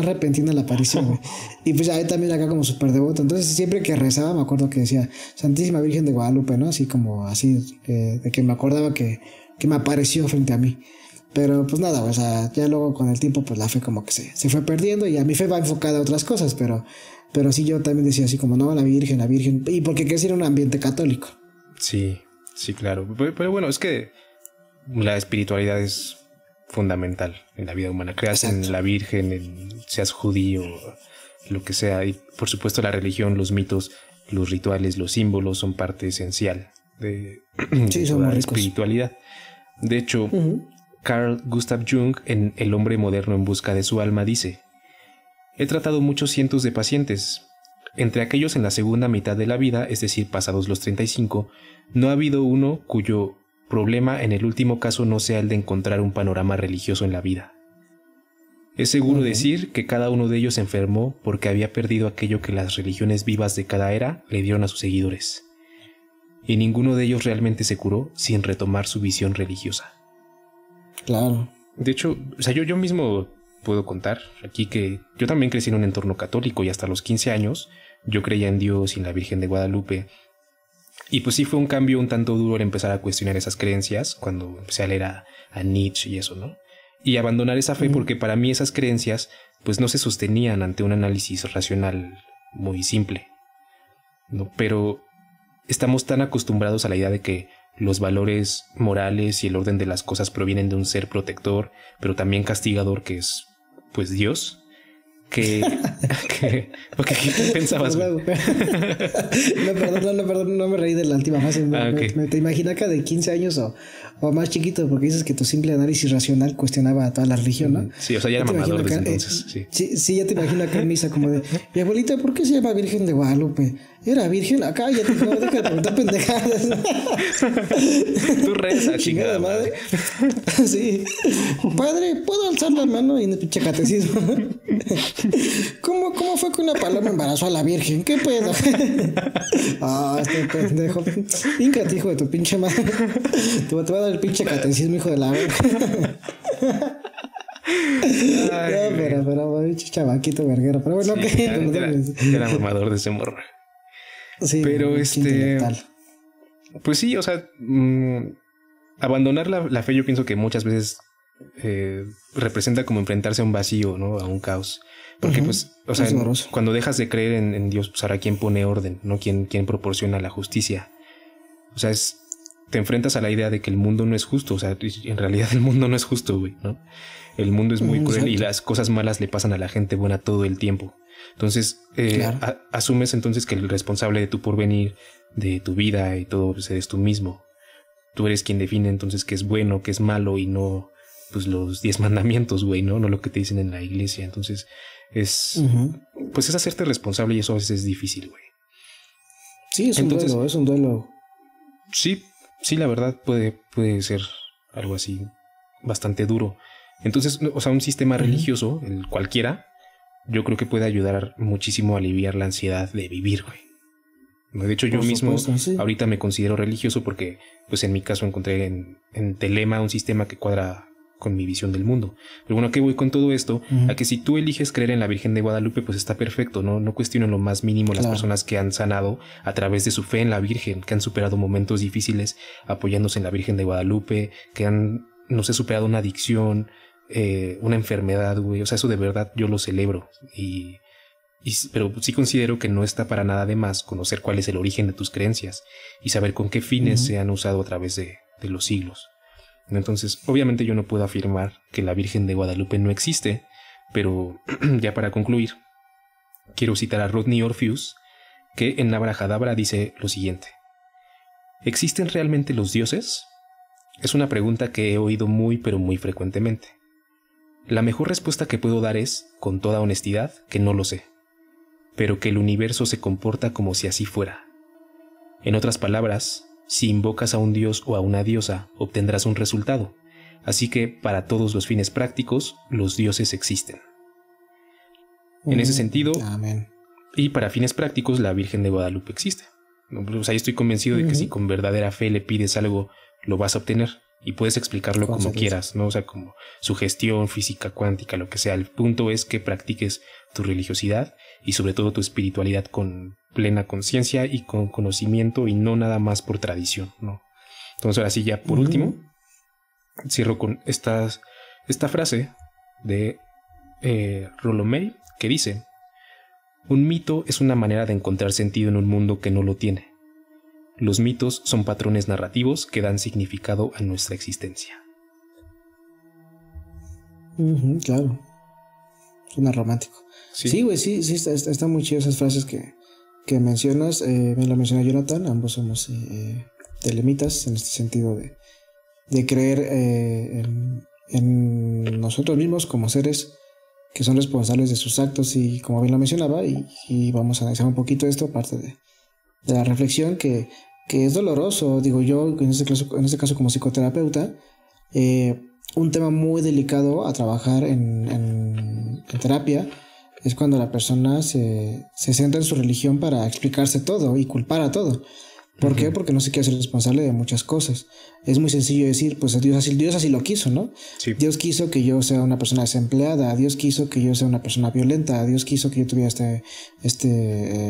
repentina la aparición, güey. Y pues ahí también acá como súper devoto. Entonces siempre que rezaba me acuerdo que decía Santísima Virgen de Guadalupe, ¿no? Así como así, de que me acordaba que me apareció frente a mí. Pero pues nada, o sea, ya luego con el tiempo pues la fe como que se fue perdiendo y a mi fe va enfocada a otras cosas, pero sí yo también decía así como, no, la Virgen, y porque crecí en un ambiente católico. Sí, claro. Pero bueno, es que la espiritualidad es fundamental en la vida humana. Creas en la Virgen, seas judío, lo que sea. Y por supuesto la religión, los mitos, los rituales, los símbolos son parte esencial de toda la espiritualidad. De hecho, Carl Gustav Jung, en El hombre moderno en busca de su alma, dice: he tratado muchos cientos de pacientes. Entre aquellos en la segunda mitad de la vida, es decir, pasados los 35, no ha habido uno cuyo problema en el último caso no sea el de encontrar un panorama religioso en la vida. Es seguro decir que cada uno de ellos se enfermó porque había perdido aquello que las religiones vivas de cada era le dieron a sus seguidores. Y ninguno de ellos realmente se curó sin retomar su visión religiosa. Claro. De hecho, o sea, yo mismo puedo contar aquí que yo también crecí en un entorno católico y hasta los 15 años yo creía en Dios y en la Virgen de Guadalupe. Y pues sí fue un cambio un tanto duro el empezar a cuestionar esas creencias cuando empecé a leer a Nietzsche y eso, ¿no? Y abandonar esa fe porque para mí esas creencias pues no se sostenían ante un análisis racional muy simple, ¿no? Pero estamos tan acostumbrados a la idea de que los valores morales y el orden de las cosas provienen de un ser protector, pero también castigador que es pues Dios. ¿Qué pensabas? No, perdón, no me reí de la última fase. Te imaginas acá de 15 años o más chiquito, porque dices que tu simple análisis racional cuestionaba toda la religión, ¿no? Sí, o sea, ya era mamador desde entonces. Sí, ya te imagino acá en misa como de, mi abuelita, ¿por qué se llama Virgen de Guadalupe? Era virgen, acá ya te deja de preguntar pendejadas. Tú rezas, chingada madre. Sí. Padre, ¿puedo alzar la mano? Y en el pinche catecismo. ¿Cómo fue que una paloma embarazó a la Virgen? ¿Qué pedo? Este pendejo. Híncate, hijo de tu pinche madre. Te voy a dar el pinche catecismo, hijo de la verga. Pero pinche chavaquito verguero. Pero bueno, sí, era mamador de ese morro. Sí, pero pues sí, o sea, abandonar la fe yo pienso que muchas veces representa como enfrentarse a un vacío, ¿no? A un caos. Porque pues, o sea, cuando dejas de creer en Dios, pues ahora quién pone orden, ¿no? ¿Quién proporciona la justicia? O sea, te enfrentas a la idea de que el mundo no es justo. O sea, en realidad el mundo no es justo, güey, ¿no? El mundo es muy cruel y las cosas malas le pasan a la gente buena todo el tiempo. Entonces, claro. Asumes entonces que el responsable de tu porvenir, de tu vida y todo, pues eres tú mismo. Tú eres quien define entonces qué es bueno, qué es malo y no pues los 10 mandamientos, güey, ¿no? No lo que te dicen en la iglesia. Entonces, pues es hacerte responsable y eso a veces es difícil, güey. Sí, es un duelo. Sí, la verdad puede ser algo así bastante duro. Entonces, o sea, un sistema religioso, el cualquiera, yo creo que puede ayudar muchísimo a aliviar la ansiedad de vivir, güey. De hecho, yo mismo ahorita me considero religioso porque, pues en mi caso encontré en Telema un sistema que cuadra con mi visión del mundo. Pero bueno, ¿a qué voy con todo esto? A que si tú eliges creer en la Virgen de Guadalupe, pues está perfecto, ¿no? No cuestiono en lo más mínimo las personas que han sanado a través de su fe en la Virgen, que han superado momentos difíciles apoyándose en la Virgen de Guadalupe, que han, no sé, superado una adicción, una enfermedad, güey. O sea, eso de verdad yo lo celebro. Pero sí considero que no está para nada de más conocer cuál es el origen de tus creencias y saber con qué fines se han usado a través de los siglos. Entonces, obviamente yo no puedo afirmar que la Virgen de Guadalupe no existe, pero ya para concluir, quiero citar a Rodney Orpheus, que en Abracadabra dice lo siguiente: ¿existen realmente los dioses? Es una pregunta que he oído muy pero muy frecuentemente. La mejor respuesta que puedo dar es, con toda honestidad, que no lo sé, pero que el universo se comporta como si así fuera. En otras palabras, si invocas a un dios o a una diosa, obtendrás un resultado, así que para todos los fines prácticos, los dioses existen. En ese sentido, Amén. Y para fines prácticos, la Virgen de Guadalupe existe. O sea, yo estoy convencido de que si con verdadera fe le pides algo, lo vas a obtener. Y puedes explicarlo como quieras, ¿no? O sea, como sugestión, física cuántica, lo que sea. El punto es que practiques tu religiosidad y sobre todo tu espiritualidad con plena conciencia y con conocimiento y no nada más por tradición, ¿no? Entonces ahora sí, ya por último, cierro con esta frase de Rollo May, que dice: un mito es una manera de encontrar sentido en un mundo que no lo tiene. Los mitos son patrones narrativos que dan significado a nuestra existencia. Claro. Suena romántico. Sí, güey, sí, está muy chido esas frases que mencionas. Me lo menciona Jonathan. Ambos somos telemitas en este sentido de creer en nosotros mismos como seres que son responsables de sus actos, y como bien lo mencionaba, y vamos a analizar un poquito esto, aparte de la reflexión, que es doloroso. Digo, yo en este caso como psicoterapeuta, un tema muy delicado a trabajar en terapia es cuando la persona se centra en su religión para explicarse todo y culpar a todo. ¿Por qué? Porque no se quiere ser responsable de muchas cosas. Es muy sencillo decir, pues Dios así lo quiso, ¿no? Sí. Dios quiso que yo sea una persona desempleada, Dios quiso que yo sea una persona violenta, Dios quiso que yo tuviera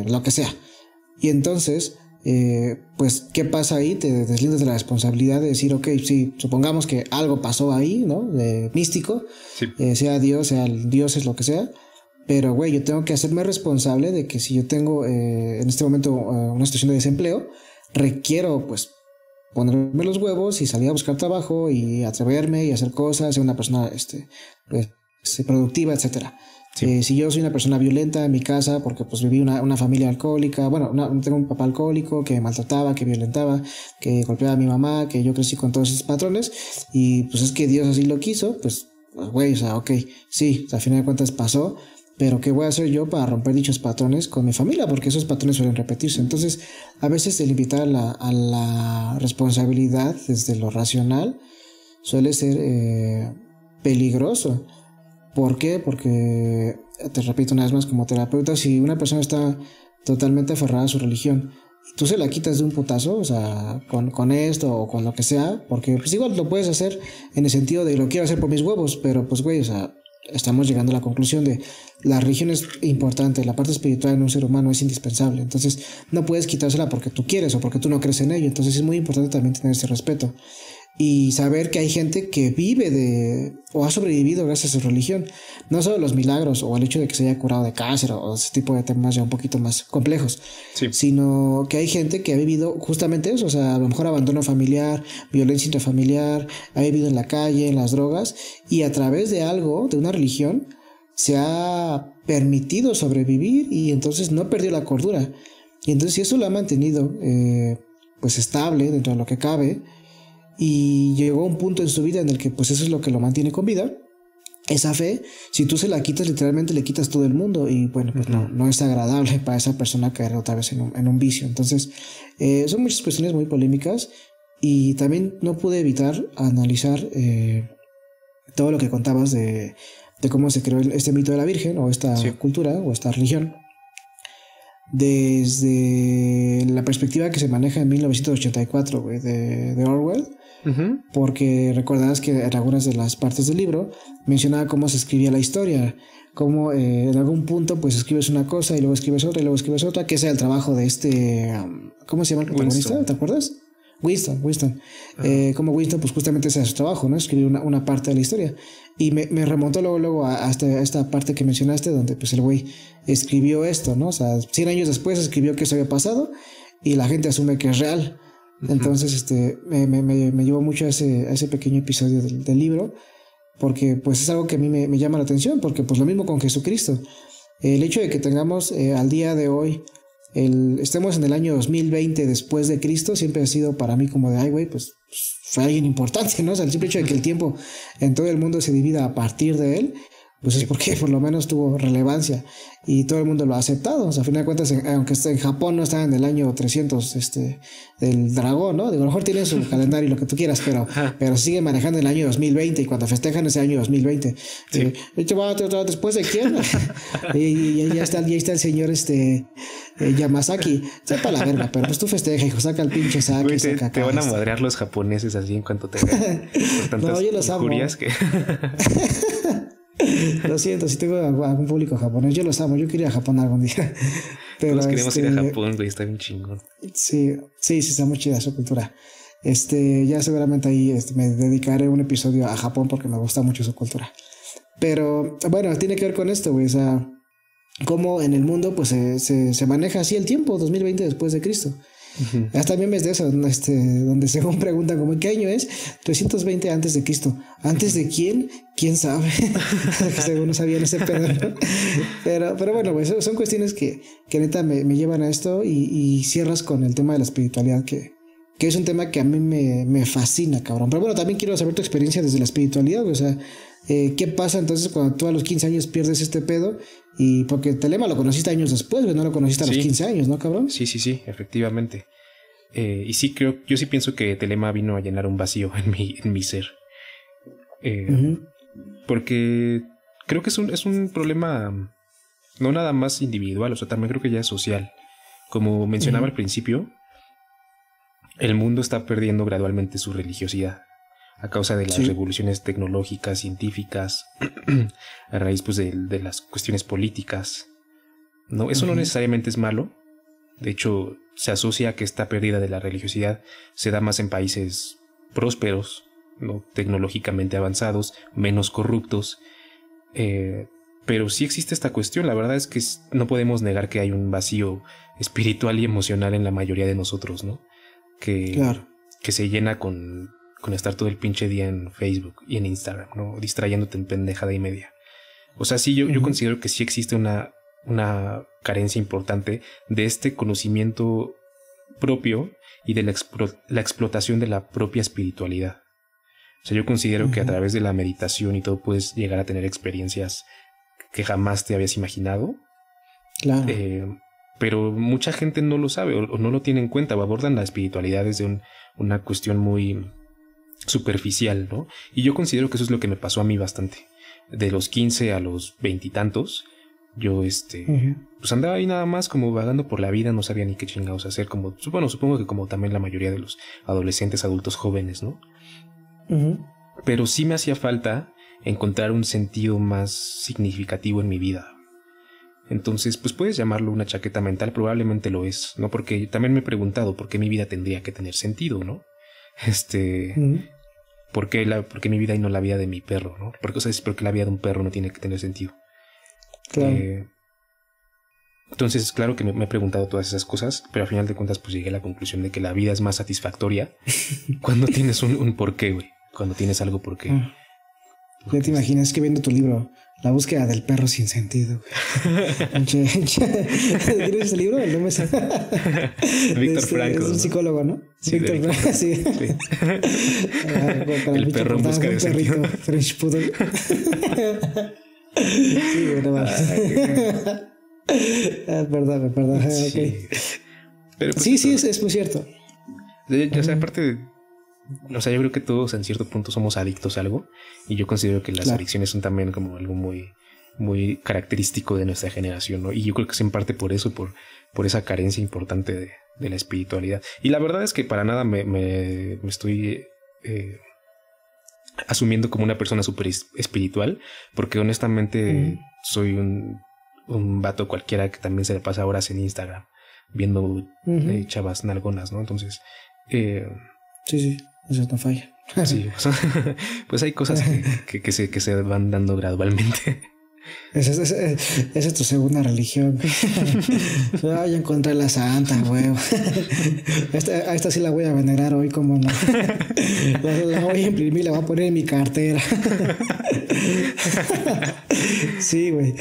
lo que sea. Y entonces, pues, ¿qué pasa ahí? Te deslindas de la responsabilidad de decir, ok, sí, supongamos que algo pasó ahí, ¿no? De místico, sí. Sea Dios, sea el Dios, es lo que sea. Pero, güey, yo tengo que hacerme responsable de que si yo tengo en este momento una situación de desempleo, requiero, pues, ponerme los huevos y salir a buscar trabajo y atreverme y hacer cosas, ser una persona pues, productiva, etcétera. Sí. Si yo soy una persona violenta en mi casa porque pues viví una familia alcohólica, bueno, tengo un papá alcohólico que me maltrataba, que violentaba, que golpeaba a mi mamá, que yo crecí con todos esos patrones, y pues es que Dios así lo quiso, pues güey, o sea, ok, sí, al final de cuentas pasó, pero ¿qué voy a hacer yo para romper dichos patrones con mi familia? Porque esos patrones suelen repetirse. Entonces, a veces el invitar a la responsabilidad desde lo racional suele ser peligroso. ¿Por qué? Porque, te repito una vez más, como terapeuta, si una persona está totalmente aferrada a su religión, tú se la quitas de un putazo, o sea, con esto o con lo que sea, porque pues igual lo puedes hacer en el sentido de lo quiero hacer por mis huevos, pero pues güey, o sea, estamos llegando a la conclusión de la religión es importante, la parte espiritual en un ser humano es indispensable, entonces no puedes quitársela porque tú quieres o porque tú no crees en ello. Entonces es muy importante también tener ese respeto y saber que hay gente que vive o ha sobrevivido gracias a su religión, no solo los milagros o el hecho de que se haya curado de cáncer o ese tipo de temas ya un poquito más complejos, sí, sino que hay gente que ha vivido justamente eso, o sea, a lo mejor abandono familiar, violencia intrafamiliar, ha vivido en la calle, en las drogas, y a través de algo, de una religión, se ha permitido sobrevivir y entonces no perdió la cordura. Y entonces si eso lo ha mantenido pues estable dentro de lo que cabe, y llegó a un punto en su vida en el que pues eso es lo que lo mantiene con vida, esa fe, si tú se la quitas, literalmente le quitas todo el mundo, y bueno, pues no es agradable para esa persona caer otra vez en un vicio. Entonces son muchas cuestiones muy polémicas, y también no pude evitar analizar todo lo que contabas de cómo se creó este mito de la Virgen o esta cultura o esta religión desde la perspectiva que se maneja en 1984, güey, de Orwell. Porque recordarás que en algunas de las partes del libro mencionaba cómo se escribía la historia, cómo en algún punto pues escribes una cosa y luego escribes otra y luego escribes otra, que ese es el trabajo de ¿cómo se llama el protagonista? Winston. ¿Te acuerdas? Winston. Como Winston pues justamente ese es su trabajo, ¿no? Escribir una parte de la historia. Y me remontó luego a esta parte que mencionaste, donde pues el güey escribió esto, ¿no? O sea, 100 años después escribió que eso había pasado y la gente asume que es real. Entonces me llevó mucho a ese pequeño episodio del libro, porque pues es algo que a mí me llama la atención, porque pues lo mismo con Jesucristo. el hecho de que tengamos al día de hoy, estemos en el año 2020 después de Cristo, siempre ha sido para mí como de, ay, güey, pues fue alguien importante, ¿no? O sea, el simple hecho de que el tiempo en todo el mundo se divida a partir de él, pues es porque por lo menos tuvo relevancia y todo el mundo lo ha aceptado. O sea, a fin de cuentas, aunque esté en Japón no está en el año 300 del dragón, ¿no? Digo, a lo mejor tienen su calendario y lo que tú quieras, pero sigue manejando el año 2020 y cuando festejan ese año 2020, sí. Después de quién y ya está el señor Yamazaki, sepa la verga, pero pues tú festeja, hijo, saca el pinche saque. Güey, te van a madrear los japoneses así en cuanto te vean por tantas no, yo los injurias que lo siento, si tengo algún público japonés, yo los amo, yo quería ir a Japón algún día. Pero todos queremos ir a Japón, güey, está bien chingón. Sí, está muy chida su cultura. Ya seguramente ahí me dedicaré un episodio a Japón porque me gusta mucho su cultura. Pero bueno, tiene que ver con esto, güey, o sea, cómo en el mundo pues se maneja así el tiempo, 2020 después de Cristo. Uh-huh. Hasta memes de eso, donde según preguntan como ¿qué año es? 320 antes de Cristo. ¿Antes de quién? ¿Quién sabe? Según no sabían ese pedo, ¿no? Pero bueno, pues son cuestiones que neta me llevan a esto y cierras con el tema de la espiritualidad que es un tema que a mí me fascina, cabrón. Pero bueno, también quiero saber tu experiencia desde la espiritualidad, o sea, ¿qué pasa entonces cuando tú a los 15 años pierdes este pedo? Y porque Telema lo conociste años después, no lo conociste a los 15 años, ¿no, cabrón? Sí, efectivamente. Y sí, yo sí pienso que Telema vino a llenar un vacío en mi ser. Uh-huh. Porque creo que es un problema no nada más individual, o sea, también creo que ya es social. Como mencionaba al principio, el mundo está perdiendo gradualmente su religiosidad a causa de las revoluciones tecnológicas, científicas, a raíz pues de las cuestiones políticas. No, eso no necesariamente es malo. De hecho, se asocia que esta pérdida de la religiosidad se da más en países prósperos, ¿no? Tecnológicamente avanzados, menos corruptos. Pero sí existe esta cuestión. La verdad es que no podemos negar que hay un vacío espiritual y emocional en la mayoría de nosotros, ¿no? Que se llena con estar todo el pinche día en Facebook y en Instagram, ¿no? Distrayéndote en pendejada y media. O sea, sí, yo considero que sí existe una carencia importante de este conocimiento propio y de la explotación de la propia espiritualidad. O sea, yo considero que a través de la meditación y todo puedes llegar a tener experiencias que jamás te habías imaginado. Claro. Pero mucha gente no lo sabe o no lo tiene en cuenta o abordan la espiritualidad desde una cuestión muy superficial, ¿no? Y yo considero que eso es lo que me pasó a mí bastante. De los 15 a los 20 y tantos, yo pues andaba ahí nada más como vagando por la vida, no sabía ni qué chingados hacer, como supongo que como también la mayoría de los adolescentes, adultos jóvenes, ¿no? Pero sí me hacía falta encontrar un sentido más significativo en mi vida. Entonces, pues puedes llamarlo una chaqueta mental, probablemente lo es, ¿no? Porque también me he preguntado por qué mi vida tendría que tener sentido, ¿no? ¿Por qué mi vida y no la vida de mi perro, ¿no? Porque la vida de un perro no tiene que tener sentido. Claro. Entonces, claro que me he preguntado todas esas cosas, pero al final de cuentas, pues llegué a la conclusión de que la vida es más satisfactoria cuando tienes un porqué, güey. Cuando tienes algo por qué. Ya te imaginas que viendo tu libro, La búsqueda del perro sin sentido. ¿Tienes ese libro? No me sé. Víctor Frankl. Es un psicólogo, ¿no? Sí, Víctor Frankl, sí. El perro en busca de sentido. French Poodle. Sí, bueno, perdón. Sí. Okay. Pero, pues, sí, es muy cierto. O sea, aparte, o sea, yo creo que todos en cierto punto somos adictos a algo, y yo considero que las adicciones son también como algo muy, muy característico de nuestra generación, ¿no? Y yo creo que es en parte por eso, por esa carencia importante de la espiritualidad. Y la verdad es que para nada me estoy asumiendo como una persona súper espiritual, porque honestamente soy un vato cualquiera que también se le pasa horas en Instagram viendo chavas nalgonas, ¿no? Entonces sí, eso no falla. Sí, pues hay cosas que se van dando gradualmente. Esa es tu segunda religión. Ay, encontré la santa, huevo. A esta sí la voy a venerar hoy, como no. La voy a imprimir, la voy a poner en mi cartera. Sí, güey.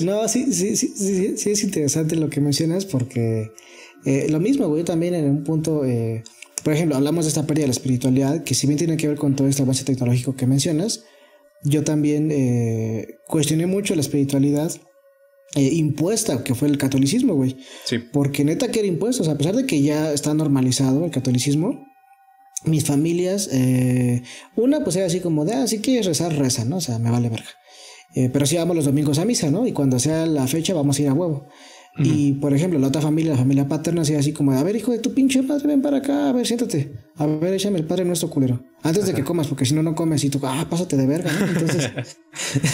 No, sí es interesante lo que mencionas porque lo mismo, güey, también en un punto, por ejemplo, hablamos de esta pérdida de la espiritualidad, que si bien tiene que ver con todo este avance tecnológico que mencionas, yo también cuestioné mucho la espiritualidad impuesta, que fue el catolicismo, güey. Sí. Porque neta que era impuesto, o sea, a pesar de que ya está normalizado el catolicismo, mis familias, una pues era así como de, si quieres rezar, reza, ¿no? O sea, me vale verga. Pero sí vamos los domingos a misa, ¿no? Y cuando sea la fecha vamos a ir a huevo. Y por ejemplo, la otra familia, la familia paterna, hacía así como de, a ver, hijo de tu pinche madre, ven para acá, a ver, siéntate. A ver, échame el Padre Nuestro, culero. Antes de que comas, porque si no, no comes y tú, pásate de verga, ¿no? Entonces,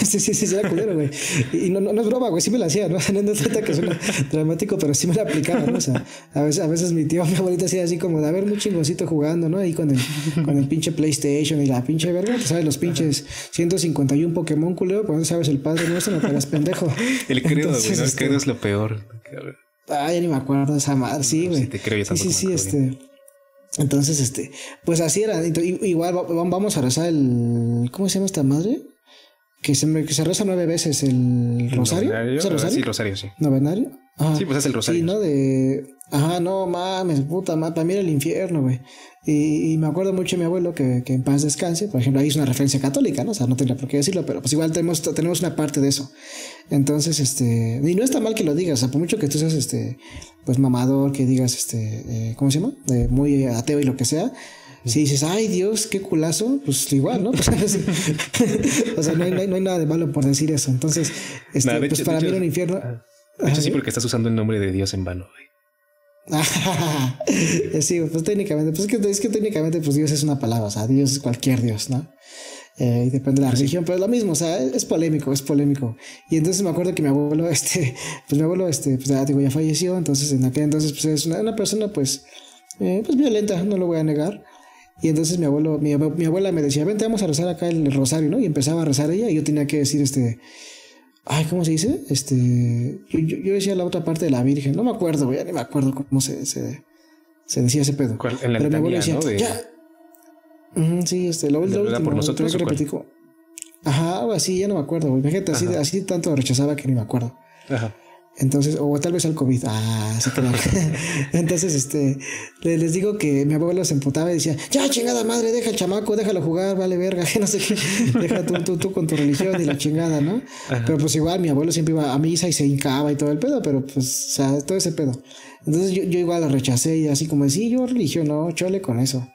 sí, era culero, güey. Y no es broma, güey, sí me la hacía, ¿no? No trata que suena dramático, pero sí me la aplicaba, ¿no? O sea, a veces mi tío, mi abuelita hacía así como de, a ver, muy chingoncito jugando, ¿no? Ahí con el pinche PlayStation y la pinche verga, tú sabes, los pinches 151 Pokémon, culero, pues no sabes el Padre Nuestro, no te hagas pendejo. El credo, güey, el credo es lo peor. Ya ni me acuerdo de esa madre, sí, güey. Sí, te creo, yo tampoco sí, entonces, pues así era. Igual vamos a rezar ¿cómo se llama esta madre? Que se reza 9 veces el rosario. ¿Es el rosario? Sí, rosario, sí. ¿Novenario? Ajá. Sí, pues es el rosario. Sí, ¿no? No mames, puta madre, para mí era el infierno, güey. Y me acuerdo mucho de mi abuelo que en paz descanse. Por ejemplo, ahí es una referencia católica, ¿no? O sea, no tendría por qué decirlo, pero pues igual tenemos una parte de eso. Entonces, y no está mal que lo digas, o sea, por mucho que tú seas, pues mamador, que digas, ¿cómo se llama? Muy ateo y lo que sea. Si dices, ay Dios, qué culazo, pues igual, ¿no? Pues, o sea, no hay nada de malo por decir eso. Entonces, pues para mí era un infierno. De hecho, sí, porque estás usando el nombre de Dios en vano, güey. Sí, pues técnicamente, es que técnicamente, pues Dios es una palabra, o sea, Dios es cualquier Dios, ¿no? Y depende de la religión, pero es lo mismo, o sea, es polémico. Y entonces me acuerdo que mi abuelo, pues ya digo, ya falleció, entonces en aquel entonces, pues es una persona, pues violenta, no lo voy a negar. Y entonces mi abuela me decía, vente, vamos a rezar acá el rosario, ¿no? Y empezaba a rezar ella y yo tenía que decir, ¿cómo se dice? Yo decía la otra parte de la Virgen, no me acuerdo, güey, ya ni me acuerdo cómo se decía ese pedo. En la letanía, ¿no? Ya. Sí, lo último por nosotros, que repetí. Ajá, algo así, ya no me acuerdo, güey. Fíjate, así tanto rechazaba que ni me acuerdo. Ajá. Entonces, o tal vez al COVID. Sí, claro. Entonces, les digo que mi abuelo se emputaba y decía, ya chingada madre, deja el chamaco, déjalo jugar, vale verga, que no sé qué, deja tú con tu religión y la chingada, ¿no? Ajá. Pero pues igual mi abuelo siempre iba a misa y se hincaba y todo el pedo, pero pues, o sea, todo ese pedo. Entonces yo igual lo rechacé y así como, sí, yo religión, no, chole con eso.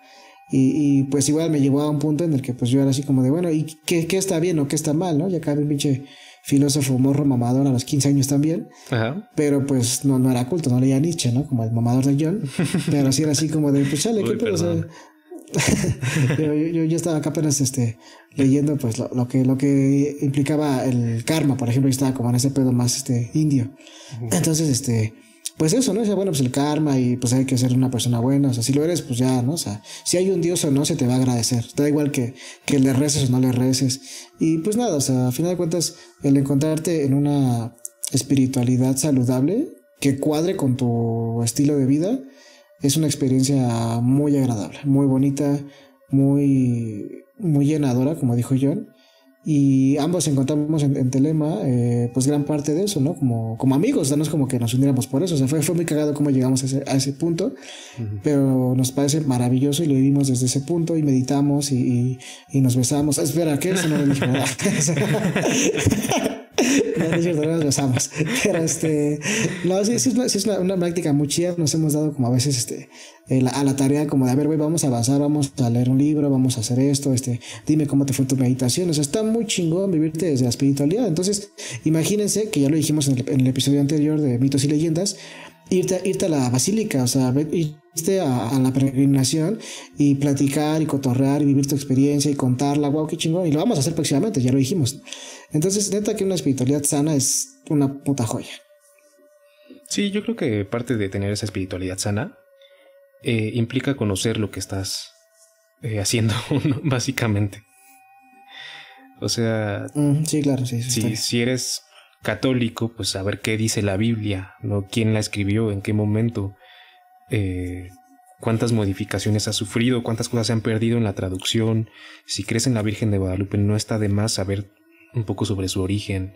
Y pues igual me llevó a un punto en el que pues yo era así como de, bueno, ¿y qué está bien o qué está mal, no? Ya acá un pinche filósofo morro mamador a los 15 años también. Ajá. Pero pues no era culto, no leía Nietzsche, ¿no? Como el mamador de John. Pero sí era así como de, pues chale, ¿qué pedo? O sea, yo estaba acá apenas leyendo pues lo que implicaba el karma, por ejemplo. Yo estaba como en ese pedo más indio. Entonces pues eso, ¿no? O sea, bueno, pues el karma y pues hay que ser una persona buena. O sea, si lo eres, pues ya, ¿no? O sea, si hay un Dios o no, se te va a agradecer. Te da igual que le reces o no le reces. Y pues nada, o sea, a final de cuentas, el encontrarte en una espiritualidad saludable que cuadre con tu estilo de vida es una experiencia muy agradable, muy bonita, muy llenadora, como dijo John. Y ambos encontramos en Telema pues gran parte de eso, ¿no? Como amigos, o sea, no es como que nos uniéramos por eso, o sea, fue muy cagado cómo llegamos a ese punto, pero nos parece maravilloso y lo vivimos desde ese punto y meditamos y nos besamos. Espera, ¿qué? Eso no lo dije, ¿verdad? No es cierto, no nos besamos. Pero no, sí es una práctica muy chida. Nos hemos dado como a veces a la tarea como de, a ver, güey, vamos a avanzar, vamos a leer un libro, vamos a hacer esto, dime cómo te fue tu meditación. O sea, está muy chingón vivirte desde la espiritualidad. Entonces, imagínense que ya lo dijimos en el episodio anterior de Mitos y Leyendas, irte a la basílica, o sea, irte a la peregrinación y platicar y cotorrear y vivir tu experiencia y contarla. Wow, qué chingón. Y lo vamos a hacer próximamente, ya lo dijimos. Entonces, neta que una espiritualidad sana es una puta joya. Sí, yo creo que parte de tener esa espiritualidad sana implica conocer lo que estás haciendo, ¿no? Básicamente. O sea... sí, claro, sí. Si eres católico, pues saber qué dice la Biblia, ¿no? ¿Quién la escribió? ¿En qué momento? ¿Cuántas modificaciones ha sufrido? ¿Cuántas cosas se han perdido en la traducción? Si crees en la Virgen de Guadalupe, no está de más saber un poco sobre su origen.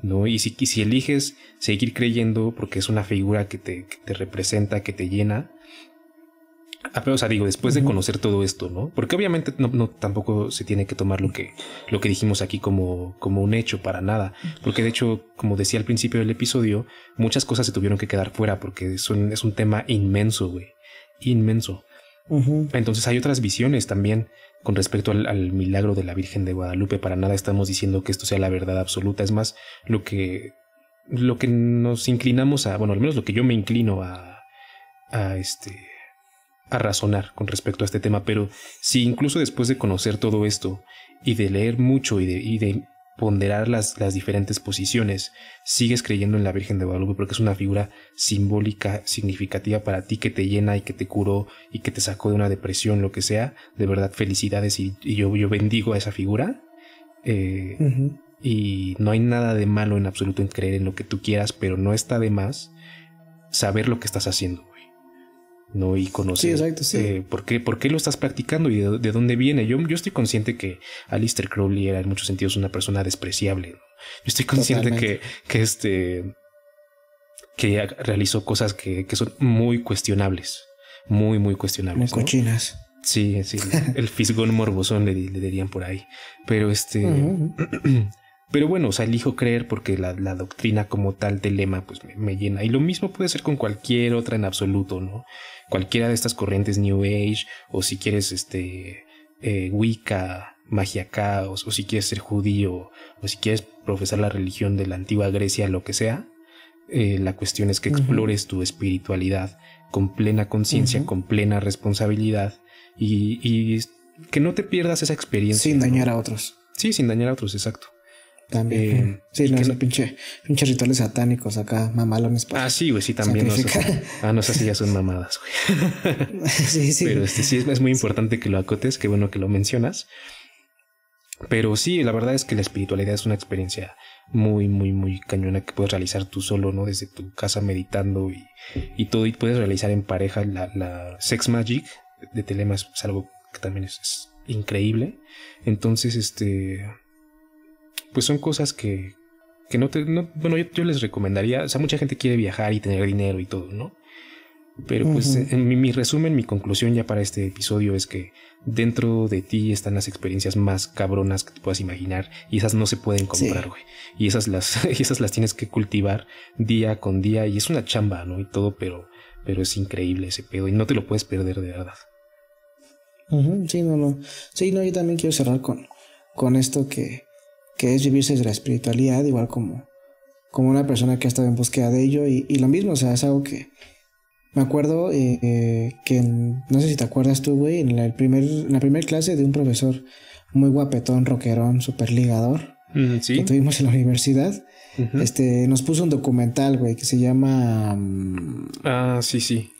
¿no? Y si eliges seguir creyendo porque es una figura que te representa, que te llena, pero, o sea, digo, después de conocer todo esto, ¿no? Porque obviamente no tampoco se tiene que tomar lo que dijimos aquí como un hecho para nada. Porque de hecho, como decía al principio del episodio, muchas cosas se tuvieron que quedar fuera porque es un tema inmenso, güey. Inmenso. Entonces hay otras visiones también con respecto al milagro de la Virgen de Guadalupe. Para nada estamos diciendo que esto sea la verdad absoluta. Es más, lo que nos inclinamos a, bueno, al menos lo que yo me inclino a razonar con respecto a este tema. Pero si incluso después de conocer todo esto y de leer mucho y de ponderar las diferentes posiciones, sigues creyendo en la Virgen de Guadalupe porque es una figura simbólica, significativa para ti, que te llena y que te curó y que te sacó de una depresión, lo que sea, de verdad felicidades y yo bendigo a esa figura. Y no hay nada de malo en absoluto en creer en lo que tú quieras, pero no está de más saber lo que estás haciendo, güey, ¿no? Y conocer, sí, exacto, sí. por qué lo estás practicando y de dónde viene. Yo estoy consciente que Aleister Crowley era en muchos sentidos una persona despreciable, ¿no? Yo estoy consciente que realizó cosas que son muy cuestionables, muy cuestionables, muy cochinas, ¿no? Sí, el fisgón morbosón le dirían por ahí, pero pero bueno, o sea, elijo creer porque la doctrina como tal del lema pues me llena. Y lo mismo puede ser con cualquier otra en absoluto, ¿no? Cualquiera de estas corrientes New Age, o si quieres Wicca, magia caos, o si quieres ser judío, o si quieres profesar la religión de la antigua Grecia, lo que sea. La cuestión es que explores tu espiritualidad con plena conciencia, con plena responsabilidad y que no te pierdas esa experiencia. Sin dañar a otros. Sí, sin dañar a otros, exacto. También. Sí, no, esos pinche rituales satánicos acá, mamalones. Sí, güey, sí, también. No sé si ya son mamadas, güey. Sí. Pero sí es muy importante que lo acotes, qué bueno que lo mencionas. Pero sí, la verdad es que la espiritualidad es una experiencia muy cañona que puedes realizar tú solo, ¿no? Desde tu casa meditando y todo. Y puedes realizar en pareja la Sex Magic de Thelema, es algo que también es increíble. Entonces, pues son cosas que bueno, yo les recomendaría. O sea, mucha gente quiere viajar y tener dinero y todo, ¿no? Pero pues en mi resumen, mi conclusión ya para este episodio es que dentro de ti están las experiencias más cabronas que te puedas imaginar y esas no se pueden comprar, güey. Y esas las tienes que cultivar día con día y es una chamba, ¿no? Y todo, pero es increíble ese pedo y no te lo puedes perder de verdad. Sí, no. Sí, no, yo también quiero cerrar con esto que es vivirse de la espiritualidad, igual como una persona que ha estado en búsqueda de ello y lo mismo, o sea, es algo que me acuerdo que no sé si te acuerdas tú, güey, en la primer clase de un profesor muy guapetón, rockerón, super ligador, ¿sí? que tuvimos en la universidad, nos puso un documental, güey, que se llama... sí.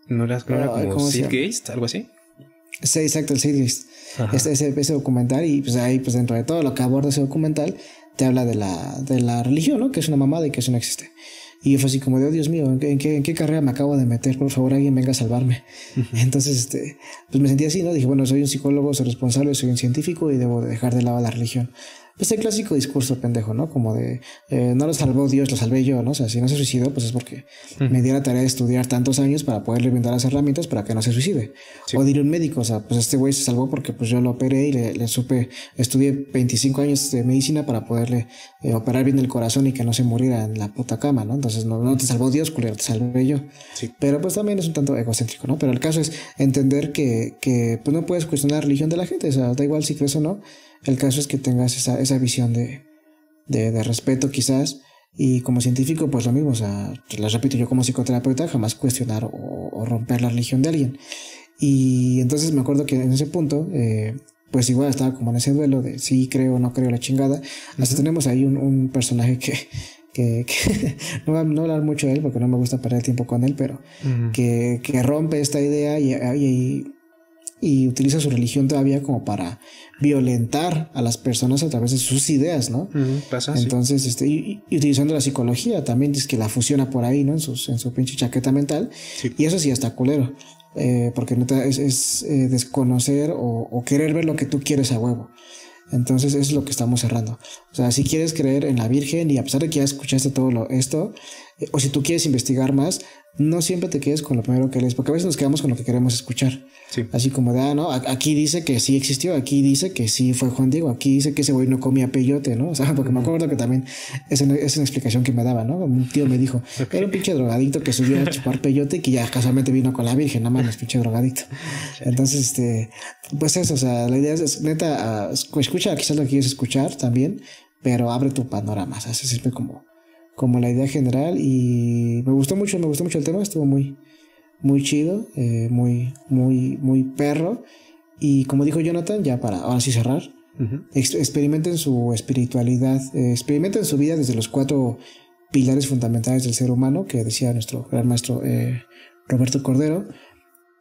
¿No era como Zeitgeist, algo así? Sí, exacto, el Zeitgeist. Ese documental, y pues ahí, pues dentro de todo lo que aborda ese documental, te habla de la religión, ¿no? Que es una mamada y que eso no existe. Y yo fue así como de, oh, Dios mío, ¿en qué carrera me acabo de meter? Por favor, alguien venga a salvarme. Entonces, pues me sentí así, ¿no? Dije, bueno, soy un psicólogo, soy responsable, soy un científico y debo de dejar de lado la religión. Pues el clásico discurso pendejo, ¿no? Como de, no lo salvó Dios, lo salvé yo, ¿no? O sea, si no se suicidó, pues es porque me di la tarea de estudiar tantos años para poderle brindar las herramientas para que no se suicide. Sí. O diría un médico, o sea, pues este güey se salvó porque pues yo lo operé y le supe, estudié 25 años de medicina para poderle operar bien el corazón y que no se muriera en la puta cama, ¿no? Entonces no te salvó Dios, culero, te salvé yo. Sí. Pero pues también es un tanto egocéntrico, ¿no? Pero el caso es entender que pues no puedes cuestionar la religión de la gente, o sea, da igual si crees o no. El caso es que tengas esa visión de respeto quizás, y como científico pues lo mismo, o sea, les repito, yo como psicoterapeuta jamás cuestionar o romper la religión de alguien. Y entonces me acuerdo que en ese punto pues igual estaba como en ese duelo de sí creo o no creo, la chingada. Hasta tenemos ahí un personaje que no voy a hablar mucho de él porque no me gusta perder tiempo con él, pero que rompe esta idea y utiliza su religión todavía como para violentar a las personas a través de sus ideas, ¿no? Pasa, entonces, y utilizando la psicología también, es que la fusiona por ahí, ¿no? En su pinche chaqueta mental. Sí. Y eso sí está culero. Porque neta es desconocer o querer ver lo que tú quieres a huevo. Entonces eso es lo que estamos cerrando. O sea, si quieres creer en la Virgen y a pesar de que ya escuchaste todo esto, o si tú quieres investigar más, no siempre te quedes con lo primero que lees, porque a veces nos quedamos con lo que queremos escuchar. Sí. Así como de, no, aquí dice que sí existió, aquí dice que sí fue Juan Diego, aquí dice que ese güey no comía peyote, ¿no? O sea, porque me acuerdo que también es una explicación que me daba, ¿no? Un tío me dijo, era un pinche drogadicto que subía a chupar peyote y que ya casualmente vino con la Virgen, nada más, pinche drogadicto. Entonces, pues eso, o sea, la idea es neta, escucha quizás lo que quieres escuchar también, pero abre tu panorama, o sea, eso siempre como la idea general. Y me gustó mucho el tema, estuvo muy chido, muy perro. Y como dijo Jonathan, ya para ahora sí cerrar, experimenten su espiritualidad, experimenten su vida desde los 4 pilares fundamentales del ser humano que decía nuestro gran maestro Roberto Cordero,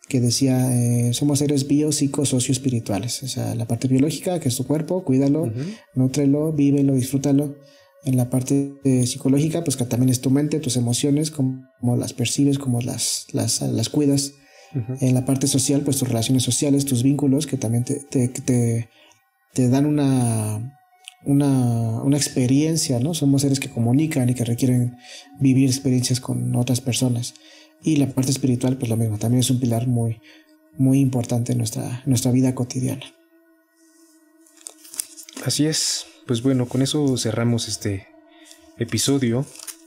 que decía, somos seres bio, psico, socio espirituales. O sea, la parte biológica, que es tu cuerpo, cuídalo, nútrelo, vívelo, disfrútalo. En la parte psicológica, pues que también es tu mente, tus emociones, como las percibes, como las cuidas. En la parte social, pues tus relaciones sociales, tus vínculos, que también te dan una experiencia, ¿no? Somos seres que comunican y que requieren vivir experiencias con otras personas. Y la parte espiritual, pues lo mismo, también es un pilar muy, muy importante en nuestra vida cotidiana. Así es. Pues bueno, con eso cerramos este episodio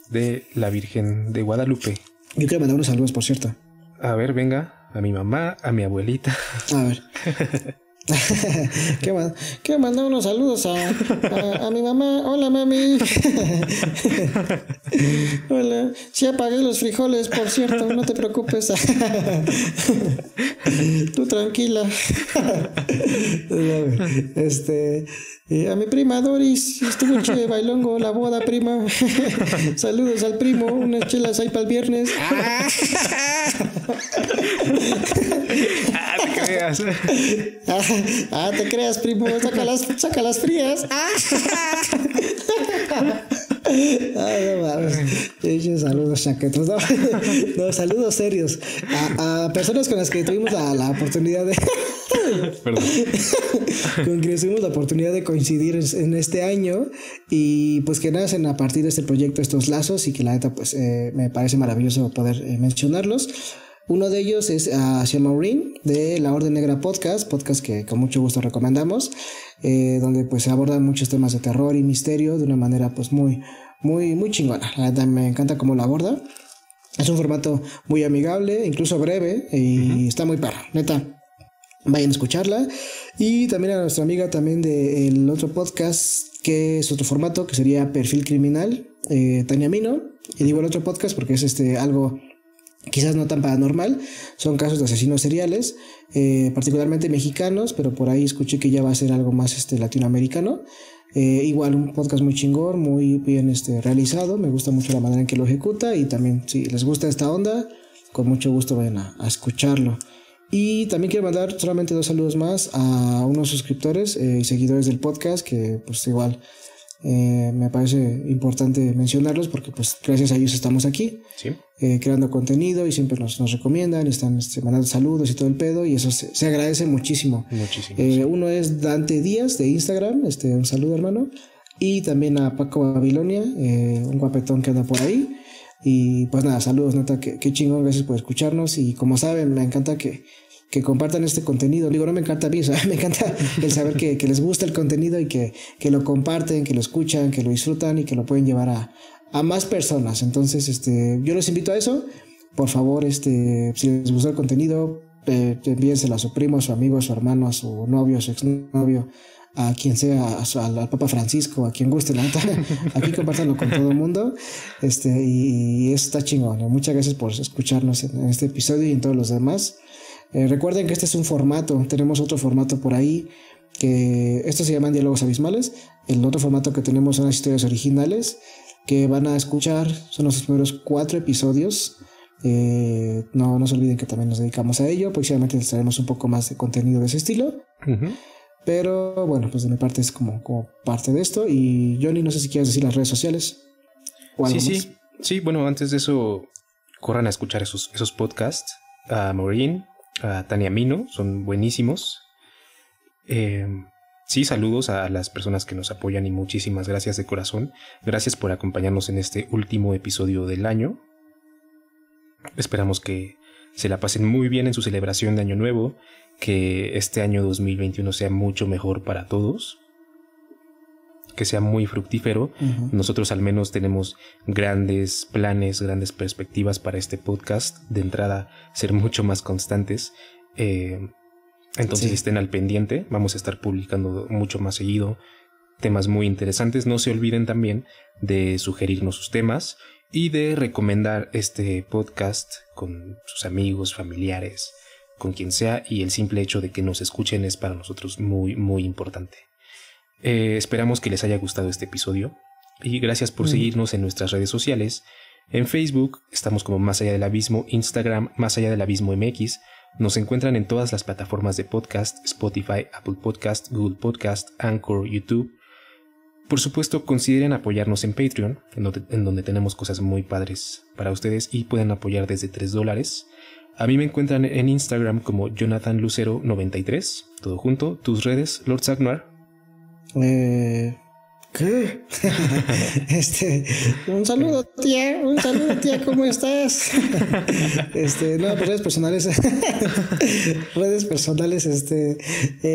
de la Virgen de Guadalupe. Yo quiero mandar unos saludos, por cierto. A ver, venga, a mi mamá, a mi abuelita. A ver. Quiero mandar unos saludos a mi mamá. Hola, mami. Hola. Sí apagué los frijoles, por cierto, no te preocupes. Tú tranquila. A mi prima Doris, estuvo che bailongo la boda, prima. Saludos al primo, unas chelas ahí para el viernes. Te creas. Te creas, primo, saca las frías. No mames. Saludos chaquetos. No, saludos serios a personas con las que tuvimos la oportunidad de Perdón. con quienes tuvimos la oportunidad de coincidir en este año, y pues que nacen a partir de este proyecto estos lazos, y que la neta pues me parece maravilloso poder mencionarlos. Uno de ellos es Asia Maureen de La Orden Negra podcast que con mucho gusto recomendamos, donde pues se abordan muchos temas de terror y misterio de una manera pues muy chingona. La verdad me encanta cómo lo aborda. Es un formato muy amigable, incluso breve, y está muy perro, neta. Vayan a escucharla. Y también a nuestra amiga también del otro podcast, que es otro formato, que sería Perfil Criminal, Tania Mino. Y digo el otro podcast porque es algo quizás no tan paranormal, son casos de asesinos seriales, particularmente mexicanos, pero por ahí escuché que ya va a ser algo más latinoamericano. Igual un podcast muy chingón, muy bien realizado. Me gusta mucho la manera en que lo ejecuta, y también si les gusta esta onda, con mucho gusto vayan a escucharlo. Y también quiero mandar solamente 2 saludos más a unos suscriptores y seguidores del podcast, que pues igual me parece importante mencionarlos, porque pues gracias a ellos estamos aquí, ¿Sí? Creando contenido, y siempre nos recomiendan, están mandando saludos y todo el pedo, y eso se agradece muchísimo. Muchísimo. Uno es Dante Díaz de Instagram, un saludo, hermano. Y también a Paco Babilonia, un guapetón que anda por ahí. Y pues nada, saludos, neta, qué chingón, gracias por escucharnos. Y como saben, me encanta que compartan este contenido. Digo, no me encanta a mí, o sea, me encanta el saber que les gusta el contenido, y que lo comparten, que lo escuchan, que lo disfrutan, y que lo pueden llevar a más personas. Entonces, yo los invito a eso. Por favor, si les gustó el contenido, envíenselo a su primo, a su amigo, a su hermano, a su novio, a su exnovio, a quien sea, al Papa Francisco, a quien guste, la neta. Aquí compártanlo con todo el mundo. Y eso está chingón, ¿no? Muchas gracias por escucharnos en este episodio y en todos los demás. Recuerden que este es un formato, tenemos otro formato por ahí, que estos se llaman diálogos abismales. El otro formato que tenemos son las historias originales, que van a escuchar, son los primeros 4 episodios. No se olviden que también nos dedicamos a ello. Próximamente les traeremos un poco más de contenido de ese estilo. Pero bueno, pues de mi parte es como parte de esto. Y Johnny, no sé si quieres decir las redes sociales o algo más. Sí, bueno, antes de eso, corran a escuchar esos podcasts. A Maureen, a Tania Mino, son buenísimos. Sí, saludos a las personas que nos apoyan y muchísimas gracias de corazón. Gracias por acompañarnos en este último episodio del año. Esperamos que se la pasen muy bien en su celebración de Año Nuevo, que este año 2021 sea mucho mejor para todos, que sea muy fructífero. Nosotros al menos tenemos grandes planes, grandes perspectivas para este podcast. De entrada, ser mucho más constantes. Entonces estén al pendiente, vamos a estar publicando mucho más seguido temas muy interesantes. No se olviden también de sugerirnos sus temas y de recomendar este podcast con sus amigos, familiares, con quien sea, y el simple hecho de que nos escuchen es para nosotros muy, muy importante. Esperamos que les haya gustado este episodio y gracias por seguirnos en nuestras redes sociales. En Facebook estamos como Más Allá del Abismo, Instagram Más Allá del Abismo MX. Nos encuentran en todas las plataformas de podcast: Spotify, Apple Podcast, Google Podcast, Anchor, YouTube. Por supuesto, consideren apoyarnos en Patreon, en donde tenemos cosas muy padres para ustedes y pueden apoyar desde $3. A mí me encuentran en Instagram como JonathanLucero93, todo junto. ¿Tus redes, Lord Sagnar? ¿Qué? Un saludo, tía, ¿cómo estás? No, pues redes personales,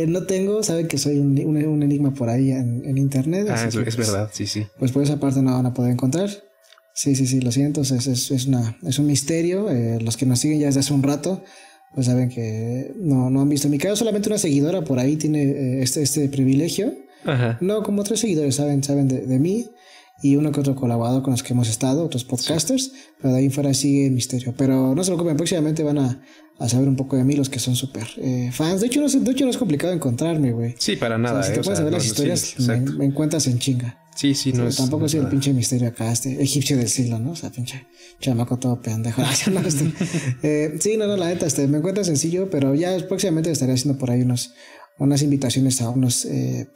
no tengo, saben que soy un enigma por ahí en internet. Es verdad, sí. Pues por esa parte no van a poder encontrar. Sí, lo siento, es un misterio. Los que nos siguen ya desde hace un rato, pues saben que no han visto mi caso. Solamente una seguidora por ahí tiene este privilegio. Ajá. No, como 3 seguidores saben de mí y uno que otro colaborador con los que hemos estado, otros podcasters, pero de ahí fuera sigue el misterio. Pero no se preocupen, próximamente van a saber un poco de mí los que son súper fans. De hecho no es complicado encontrarme, güey. Sí, para nada. Si te puedes saber las historias, me encuentras en chinga. Sí, no es. Tampoco soy el pinche misterio acá, egipcio del siglo, ¿no? O sea, pinche chamaco todo pendejo. Sí, la neta, me encuentras sencillo, pero ya próximamente estaré haciendo por ahí unas invitaciones a unos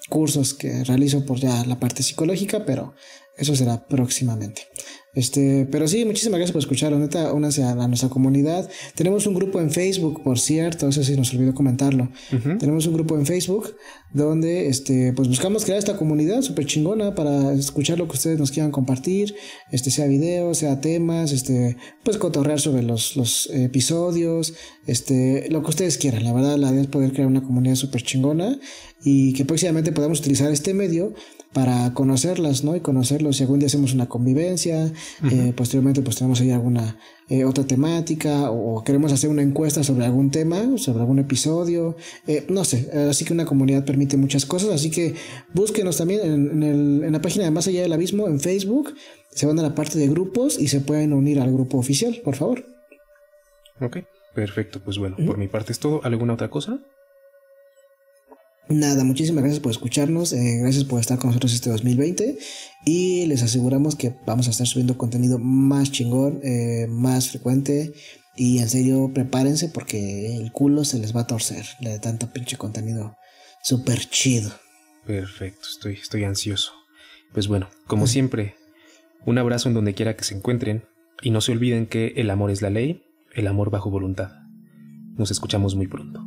cursos que realizo por ya la parte psicológica, pero eso será próximamente. Pero sí, muchísimas gracias por escuchar. Neta, únanse a nuestra comunidad. Tenemos un grupo en Facebook, por cierto, eso sí nos olvidó comentarlo. Tenemos un grupo en Facebook donde pues buscamos crear esta comunidad súper chingona para escuchar lo que ustedes nos quieran compartir, sea videos, sea temas, pues cotorrear sobre los episodios, lo que ustedes quieran. La verdad, la idea es poder crear una comunidad súper chingona y que próximamente podamos utilizar este medio para conocerlas, ¿no? Y conocerlos. Si algún día hacemos una convivencia, posteriormente pues tenemos ahí alguna otra temática o queremos hacer una encuesta sobre algún tema, sobre algún episodio, no sé. Así que una comunidad permite muchas cosas, así que búsquenos también en la página de Más Allá del Abismo en Facebook. Se van a la parte de grupos y se pueden unir al grupo oficial, por favor. Ok, perfecto. Pues bueno, por mi parte es todo. ¿Alguna otra cosa? Nada, muchísimas gracias por escucharnos, gracias por estar con nosotros este 2020 y les aseguramos que vamos a estar subiendo contenido más chingón, más frecuente y en serio prepárense porque el culo se les va a torcer de tanto pinche contenido súper chido. Perfecto, estoy ansioso. Pues bueno, como siempre, un abrazo en donde quiera que se encuentren y no se olviden que el amor es la ley, el amor bajo voluntad. Nos escuchamos muy pronto.